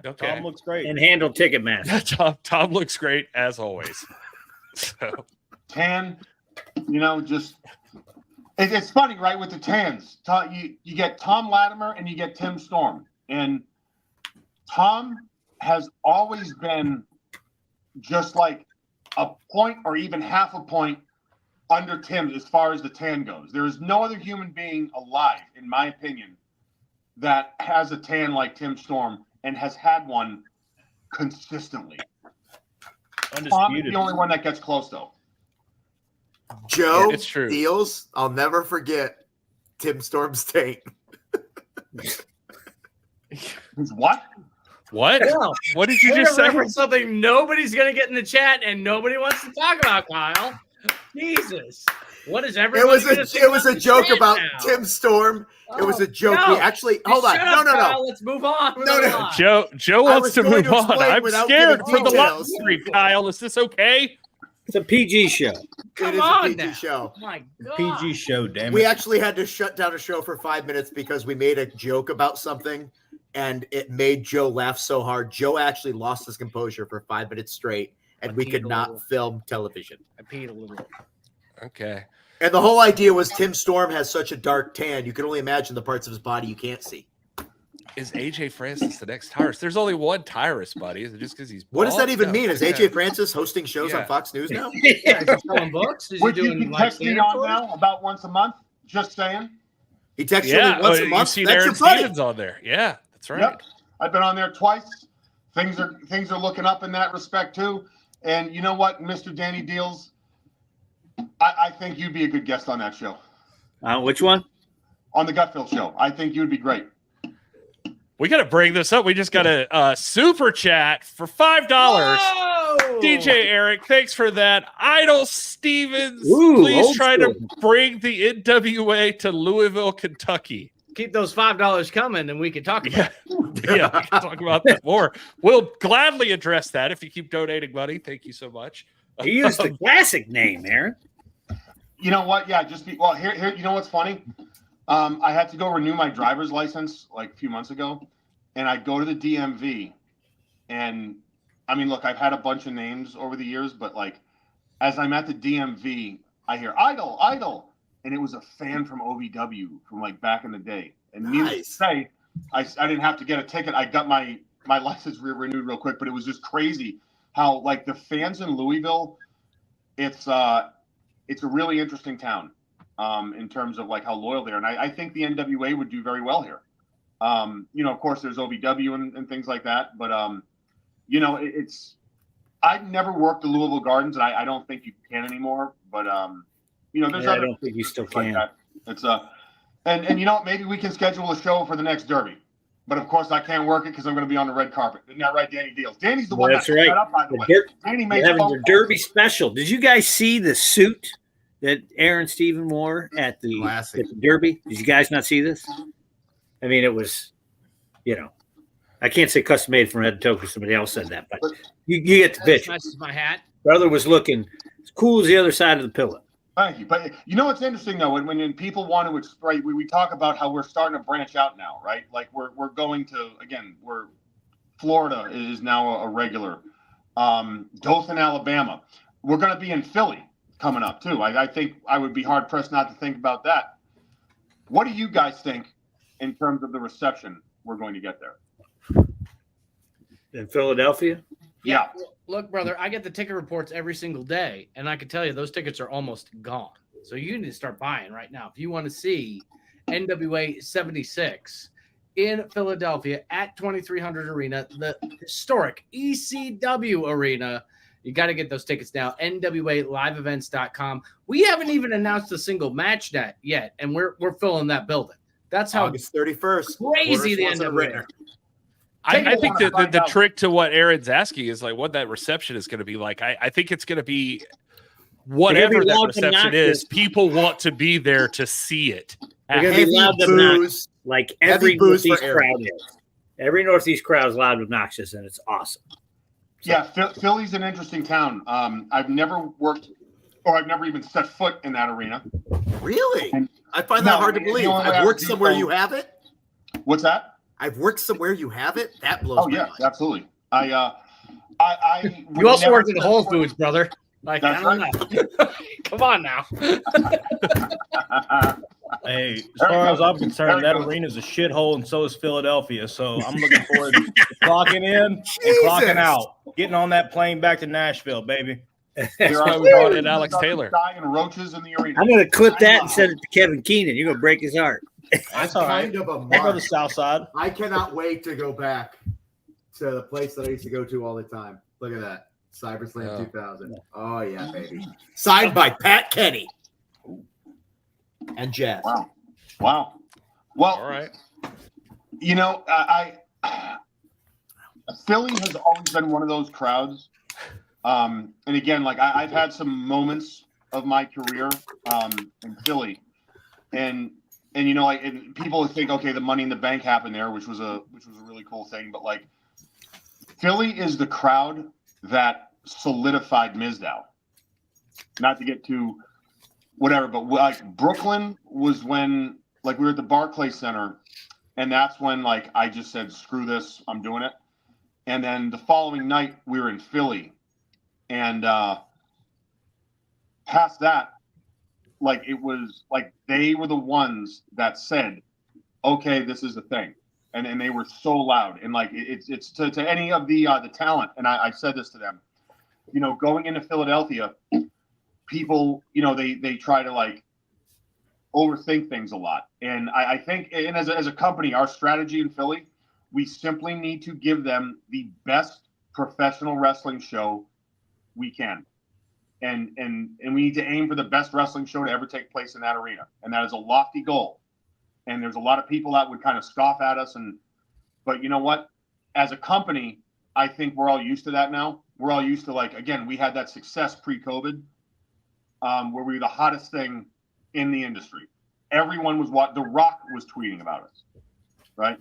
okay. Tom looks great. And handle Ticketmaster. Tom looks great as always. So Tan, you know, just it's funny, right? With the tans, you get Tom Latimer and you get Tim Storm, and Tom has always been just like a point or even half a point under Tim as far as the tan goes. There is no other human being alive, in my opinion, that has a tan like Tim Storm and has had one consistently. Tom is Undisputed. the only one that gets close, though. Joe it's true. Deals, I'll never forget Tim Storm's tape. What? what? No. What did you We're just gonna say? reference something nobody's gonna get in the chat and nobody wants to talk about, Kyle. Jesus. What is everybody? It was a joke about Tim Storm. It was a joke. No. We actually hold on. Shut No, up, no, Kyle. no. Let's move on. No. Joe I wants was to going move to on. explain I'm without scared giving for the live details. stream, Kyle. Is this okay? It's a PG show. It Come is a on PG now. show. Oh my God. PG show, damn We it. actually had to shut down a show for 5 minutes because we made a joke about something and it made Joe laugh so hard. Joe actually lost his composure for 5 minutes straight and we could not film television. I peed a little. Okay. And the whole idea was Tim Storm has such a dark tan. You can only imagine the parts of his body you can't see. Is AJ Francis the next Tyrus? There's only one Tyrus, buddy. Is it just because he's What does bald? that even No. mean? Is Okay. AJ Francis hosting shows Yeah. on Fox News now? Yeah, is he selling books? Is he Would you doing be like texting stand-up on tours? now about once a month? Just saying. He texts Yeah, you once a you've month. seen That's Aaron your buddy. Stevens on there. Yeah, that's right. Yep. I've been on there twice. Things are looking up in that respect too. And you know what, Mr. Danny Deals, I think you'd be a good guest on that show. Which one? On the Gutfield show. I think you'd be great. We got to bring this up. We just got a super chat for $5. Whoa! DJ Eric, thanks for that. Idol Stevens, Ooh, please old try school. to bring the NWA to Louisville, Kentucky. Keep those $5 coming, and we can talk about it. Yeah, we can talk about that more. We'll gladly address that if you keep donating money. Thank you so much. He used the classic name, Aaron. You know what? Yeah, here. You know what's funny? I had to go renew my driver's license like a few months ago, and I go to the DMV, and I mean, look, I've had a bunch of names over the years, but like, as I'm at the DMV, I hear Idol, and it was a fan from OVW from like back in the day. And needless to say, I didn't have to get a ticket. I got my license renewed real quick, but it was just crazy how like the fans in Louisville, it's a really interesting town in terms of like how loyal they are. And I think the NWA would do very well here. You know, of course there's OVW and things like that, but you know, I've never worked the Louisville Gardens, and I don't think you can anymore, but you know, there's I don't think you still can. Like it's and you know, maybe we can schedule a show for the next Derby. But of course, I can't work it because I'm going to be on the red carpet. Isn't that right, Danny Deals? Danny's the one That's that right. set up, by the way. Danny made having your Derby special. Did you guys see the suit that Aaron Stephen wore at the Derby? Did you guys not see this? I mean, it was, you know, I can't say custom made from head to toe because somebody else said that, but you get the picture. That's my hat. Brother was looking as cool as the other side of the pillow. Thank you. But you know what's interesting though, when people want to express, we talk about how we're starting to branch out now, right? Like we're going to, again, Florida is now a regular. Dothan, Alabama. We're going to be in Philly coming up too. I think I would be hard pressed not to think about that. What do you guys think in terms of the reception we're going to get there? In Philadelphia? Yeah. Look, brother, I get the ticket reports every single day, and I can tell you those tickets are almost gone. So you need to start buying right now. If you want to see NWA 76 in Philadelphia at 2300 Arena, the historic ECW Arena, you got to get those tickets now. NWALiveEvents.com. We haven't even announced a single match yet, and we're filling that building. That's how August 31st. crazy the NWA. I think the trick to what Aaron's asking is like what that reception is going to be like. I think it's going to be whatever that reception is. People want to be there to see it. They're going to be loud obnoxious, like every Northeast crowd is. Every Northeast crowd is loud obnoxious, and it's awesome. So. Yeah, Philly's an interesting town. I've never worked, or I've never even set foot in that arena. Really? I find that hard to believe. I've worked somewhere you have it. What's that? I've worked somewhere you have it. That blows my mind. Absolutely. You also worked at Whole Foods, brother. Like, I don't know. Come on now. Hey, as far as I'm concerned, that arena is a shithole, and so is Philadelphia. So I'm looking forward to clocking in and clocking out, getting on that plane back to Nashville, baby. That's why we brought in Alex Taylor. And roaches in the arena. I'm going to clip that and send it to Kevin Keenan. You're going to break his heart. That's all right. I'll go to the South Side. I cannot wait to go back to the place that I used to go to all the time. Look at that. CyberSlam 2000. Oh, yeah, baby. Signed by Pat Kenny. And Jazz. Wow. Well, all right. You know, Philly has always been one of those crowds. And again, like I've had some moments of my career in Philly. And you know, like people think, okay, the Money in the Bank happened there, which was a really cool thing. But like, Philly is the crowd that solidified Mizdow. Not to get too whatever, but like Brooklyn was when like we were at the Barclays Center, and that's when like I just said, screw this, I'm doing it. And then the following night we were in Philly, and past that. Like it was like they were the ones that said, okay, this is the thing. And they were so loud. And like it's to any of the talent, and I said this to them, you know, going into Philadelphia, people, you know, they try to like overthink things a lot. And I think, and as a company, our strategy in Philly, we simply need to give them the best professional wrestling show we can. And we need to aim for the best wrestling show to ever take place in that arena. And that is a lofty goal. And there's a lot of people that would kind of scoff at us. But you know what? As a company, I think we're all used to that now. we're all used to, like, again, we had that success pre-COVID, where we were the hottest thing in the industry. Everyone was The Rock was tweeting about us, right?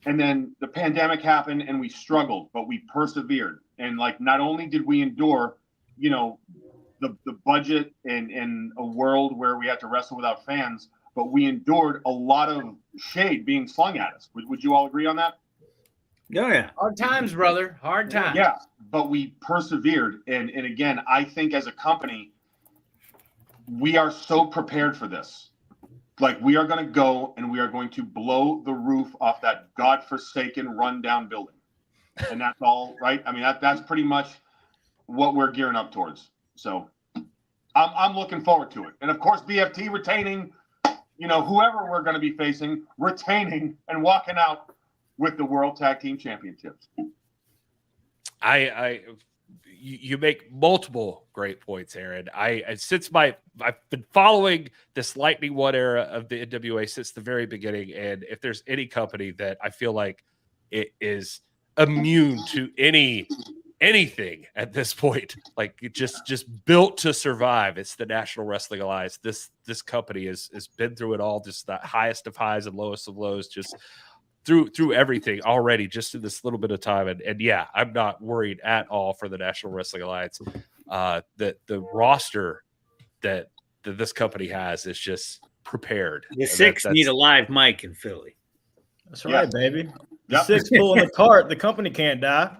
And then the pandemic happened and we struggled, but we persevered. And like, not only did we endure, you know, the budget and a world where we had to wrestle without fans, but we endured a lot of shade being slung at us. Would you all agree on that? Oh, yeah. Hard times, brother. Hard times. Yeah, but we persevered. And again, I think as a company, we are so prepared for this. Like, we are going to go and we are going to blow the roof off that godforsaken rundown building. And that's all, right? I mean, that's pretty much what we're gearing up towards. So I'm looking forward to it. And of course, BFT retaining, you know, whoever we're going to be facing, retaining and walking out with the World Tag Team Championships. You make multiple great points, Aaron. I've been following this Lightning One era of the NWA since the very beginning, and if there's any company that I feel like it is immune to anything at this point, like it just built to survive, it's the National Wrestling Alliance. This company has been through it all, just the highest of highs and lowest of lows, just through everything already, just in this little bit of time. And yeah, I'm not worried at all for the National Wrestling Alliance. The roster that this company has is just prepared. The Six need a live mic in Philly. That's right, baby. The Six pulling the cart, the company can't die.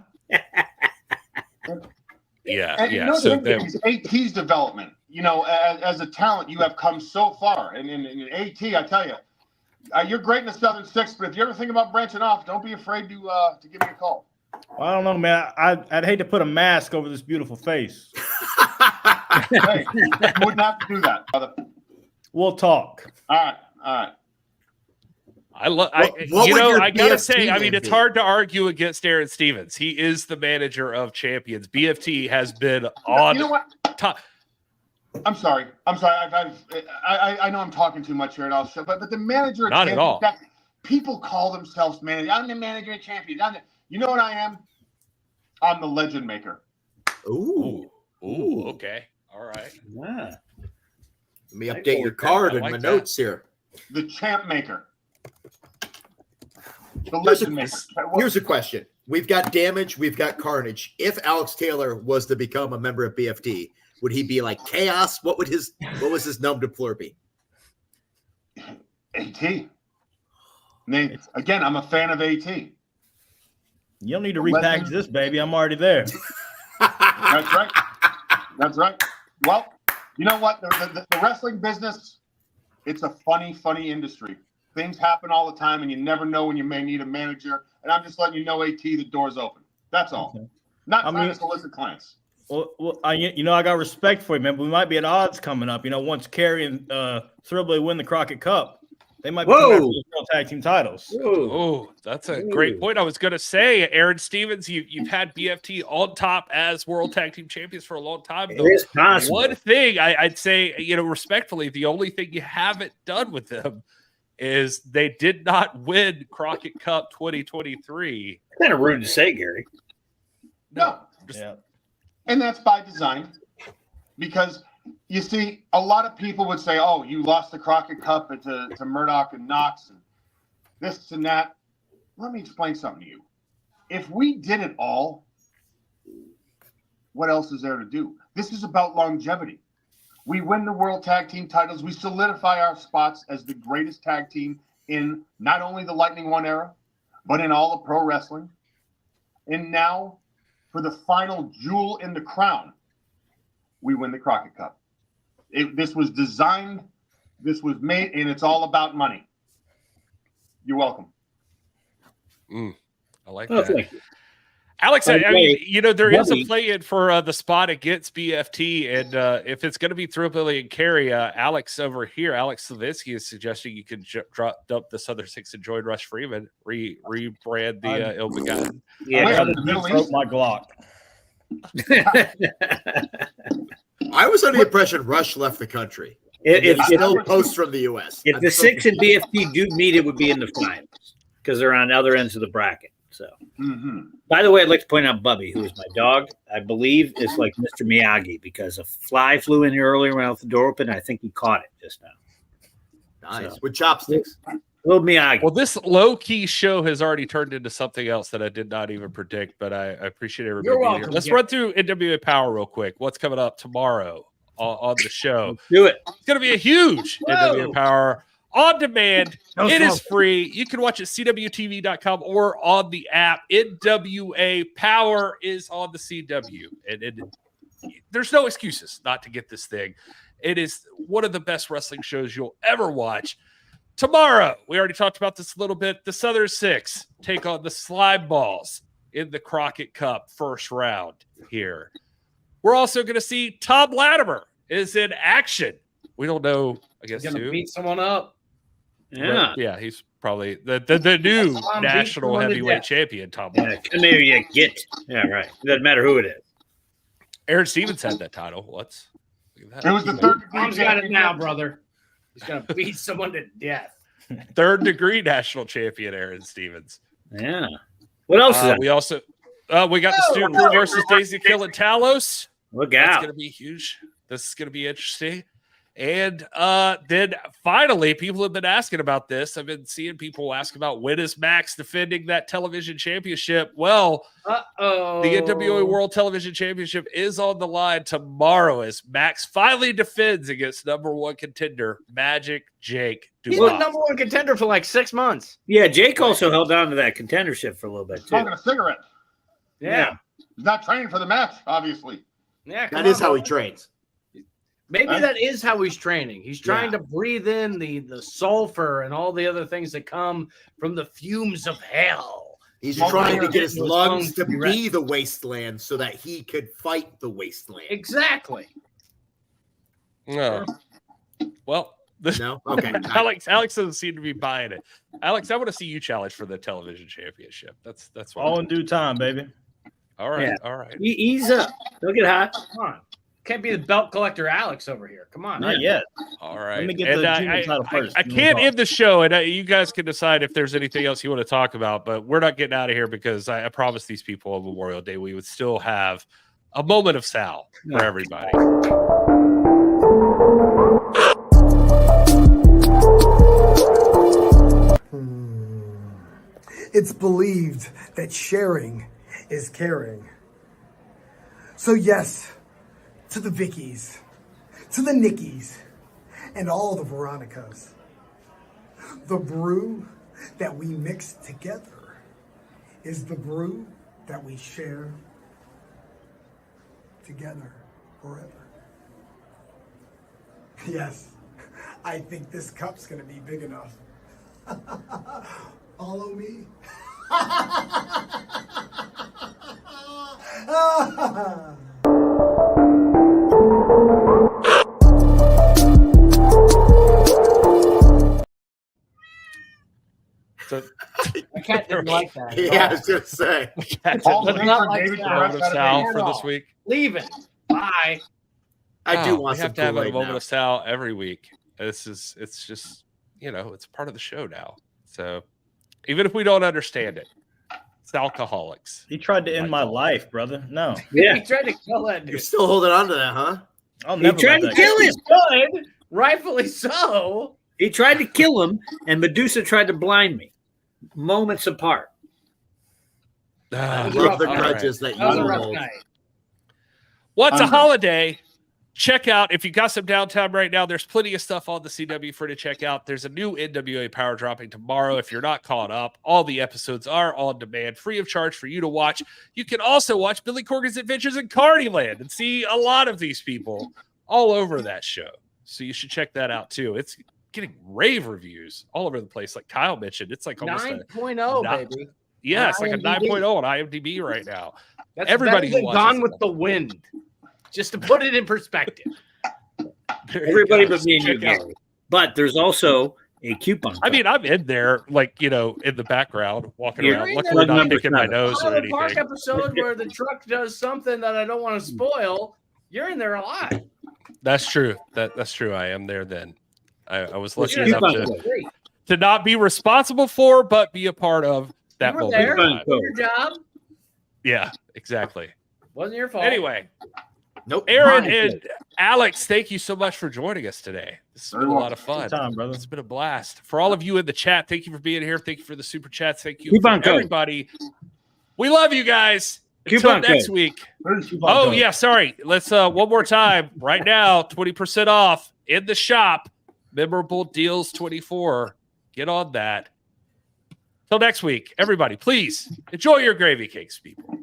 Yeah, and yeah. You know, So AT's development, you know, as a talent, you have come so far. And in AT, I tell you, you're great in the Southern Six, but if you ever think about branching off, don't be afraid to give me a call. Well, I don't know, man. I'd hate to put a mask over this beautiful face. Hey, you wouldn't have to do that, brother. We'll talk. All right. I gotta say, I mean, it's hard to argue against Aaron Stevens. He is the manager of champions. BFT has been on. You know what? Top. I'm sorry. I know I'm talking too much here, and I'll shut. But the manager. Not at all. People call themselves manager. I'm the manager of champions. You know what I am? I'm the legend maker. Ooh. Okay. All right. Yeah. Let me update your card and my notes here. The champ maker. The legend maker. Here's a question. We've got Damage. We've got Carnage. If Alex Taylor was to become a member of BFT, would he be like Chaos? What was his nom de plume be? AT. Again, I'm a fan of AT. You don't need to repackage this, baby. I'm already there. That's right. Well, you know what? The wrestling business, it's a funny industry. Things happen all the time, and you never know when you may need a manager. And I'm just letting you know, AT, the door's open. That's all. Okay. Not trying to solicit clients. Well, I got respect for you, man. But we might be at odds coming up. You know, once Kerry and Thrillblade win the Crockett Cup, they might be coming after the World Tag Team titles. Oh, that's a great point. I was going to say, Aaron Stevens, you've had BFT on top as World Tag Team Champions for a long time. It is possible. One thing I'd say, you know, respectfully, the only thing you haven't done with them is they did not win Crockett Cup 2023. Kind of rude to say, Gary. No. Yeah. And that's by design, because you see, a lot of people would say, "Oh, you lost the Crockett Cup to Murdoch and Knox, and this and that." Let me explain something to you. If we did it all, what else is there to do? This is about longevity. We win the World Tag Team titles. We solidify our spots as the greatest tag team in not only the Lightning One era, but in all of pro wrestling. And now, for the final jewel in the crown, we win the Crockett Cup. This was designed, this was made, and it's all about money. You're welcome. I like that. Thank you. Alex, I mean, you know, there is a play-in for the spot against BFT, and if it's going to be Thrillbilly and Kerry, Alex over here, Alex Slavinsky is suggesting you can dump the Southern Six and join Rush Freeman, rebrand the Ill Begotten. Yeah, my Glock. I was under the impression Rush left the country. It's still posts from the U.S. If the Six and BFT do meet, it would be in the finals because they're on other ends of the bracket. So, Mm-hmm. by the way, I'd like to point out Bubby, who is my dog. I believe is like Mr. Miyagi because a fly flew in here earlier when I left the door open. And I think he caught it just now. Nice. So, With chopsticks. little Miyagi. Well, this low-key show has already turned into something else that I did not even predict, but I appreciate everybody You're being welcome, here. Let's Jim. run through NWA Power real quick. What's coming up tomorrow on the show? Let's do it. It's going to be a huge NWA Power on demand. It is free. You can watch it at cwtv.com or on the app. NWA Power is on the CW. And there's no excuses not to get this thing. It is one of the best wrestling shows you'll ever watch. Tomorrow, we already talked about this a little bit. The Southern Six take on the Slime Balls in the Crockett Cup first round here. We're also going to see Tom Latimer is in action. We don't know, I guess, He's gonna who. beat someone up. Yeah. Yeah, he's probably the new Tom national beat someone to heavyweight death. champion, Tom Yeah, Latimer. maybe you get. Yeah, right. It doesn't matter who it is. Aaron Stevens had that title. Look at that. It was the third degree Tom's got it now, championship. brother. He's gonna beat someone to death. Third degree national champion, Aaron Stevens. Yeah. What else is that? We also we got the Student Crew versus Daisy Kill and Talos. Look That's out. going to be huge. This is going to be interesting. And then finally, people have been asking about this. I've been seeing people ask about when is Max defending that television championship. Well, Uh-oh. the NWA World Television Championship is on the line tomorrow as Max finally defends against number one contender, Magic Jake He's Dubois. been number one contender for like 6 months. Yeah, Jake also held on to that contendership for a little bit, too. Smoking a cigarette. Yeah. He's not training for the match, obviously. Yeah. That is how he trains. Maybe that is how he's training. He's trying Yeah. to breathe in the sulfur and all the other things that come from the fumes of hell. He's Smoking trying to cigarettes get his into his lungs lungs to to be ready. be the wasteland so that he could fight the wasteland. Exactly. No. Well, No? Okay. Alex doesn't seem to be buying it. Alex, I want to see you challenge for the television championship. That's what All in due time, baby. all right. Yeah. All right. Ease up. Don't get hot. Come on. Can't be the belt collector Alex over here. Come on. Not yet. All right. Let me get And, the junior title first. I then we'll can't talk. end the show, and you guys can decide if there's anything else you want to talk about, but we're not getting out of here because I promised these people on Memorial Day we would still have a moment of Sal for everybody. It's believed that sharing is caring. So yes, to the Vickies, to the Nickies, and all the Veronicas. The brew that we mix together is the brew that we share together forever. Yes, I think this cup's gonna be big enough. Follow me. So, I can't didn't like that. Yeah, I was going to say. that's All it. the But not for like David that. the Moment rest of of the Sal day. for this week. Leave it. Bye. I do Oh, want we some have to have a Kool-Aid moment now. of Sal every week. It's just, it's part of the show now. So even if we don't understand it, it's alcoholics. He tried to end my life, brother. No, He tried to kill that You're dude. still holding on to that, huh? I'll He never tried let to that kill go. him. Good. Rightfully so. He tried to kill him, and Medusa tried to blind me. Moments apart. I was a love rough the night. grudges that you That was a rough hold. night. What's a holiday? Check out if you got some downtime right now. There's plenty of stuff on the CW for you to check out. There's a new NWA Power dropping tomorrow. If you're not caught up, all the episodes are on demand, free of charge for you to watch. You can also watch Billy Corgan's Adventures in Carneyland and see a lot of these people all over that show. So you should check that out too. It's getting rave reviews all over the place. Like Kyle mentioned, it's like almost 9.0, baby. it's like a IMDb. 9.0 on IMDb right now. That's Everybody better who than watches Gone it. with the Wind. Just to put it in perspective. There you Everybody go. but me and you, Check out- Gary. But there's also a coupon. I mean, I'm in there, like, in the background, walking You're around. in Luckily, there. not picking my nose or On the park anything. episode where the truck does something that I don't want to spoil, you're in there a lot. That's true. That's true. I am there then. I was lucky You're enough coupon in code. there. to not be responsible for, but be a part of that You were moment. there. in time. Your job Yeah, exactly. wasn't your fault. Anyway, Nope. Aaron Mine. and Alex, thank you so much for joining us today. This has been a lot of fun. Good time, brother. It's been a blast. For all of you in the chat, thank you for being here. Thank you for the super chats. Thank you Keep for on going. everybody. We love you guys. Keep Until on next going. week. Keep on Oh, going. yeah, sorry. Let's one more time. Right now, 20% off in the shop. Memorable Deals 24. Get on that. Till next week, everybody, please enjoy your gravy cakes, people.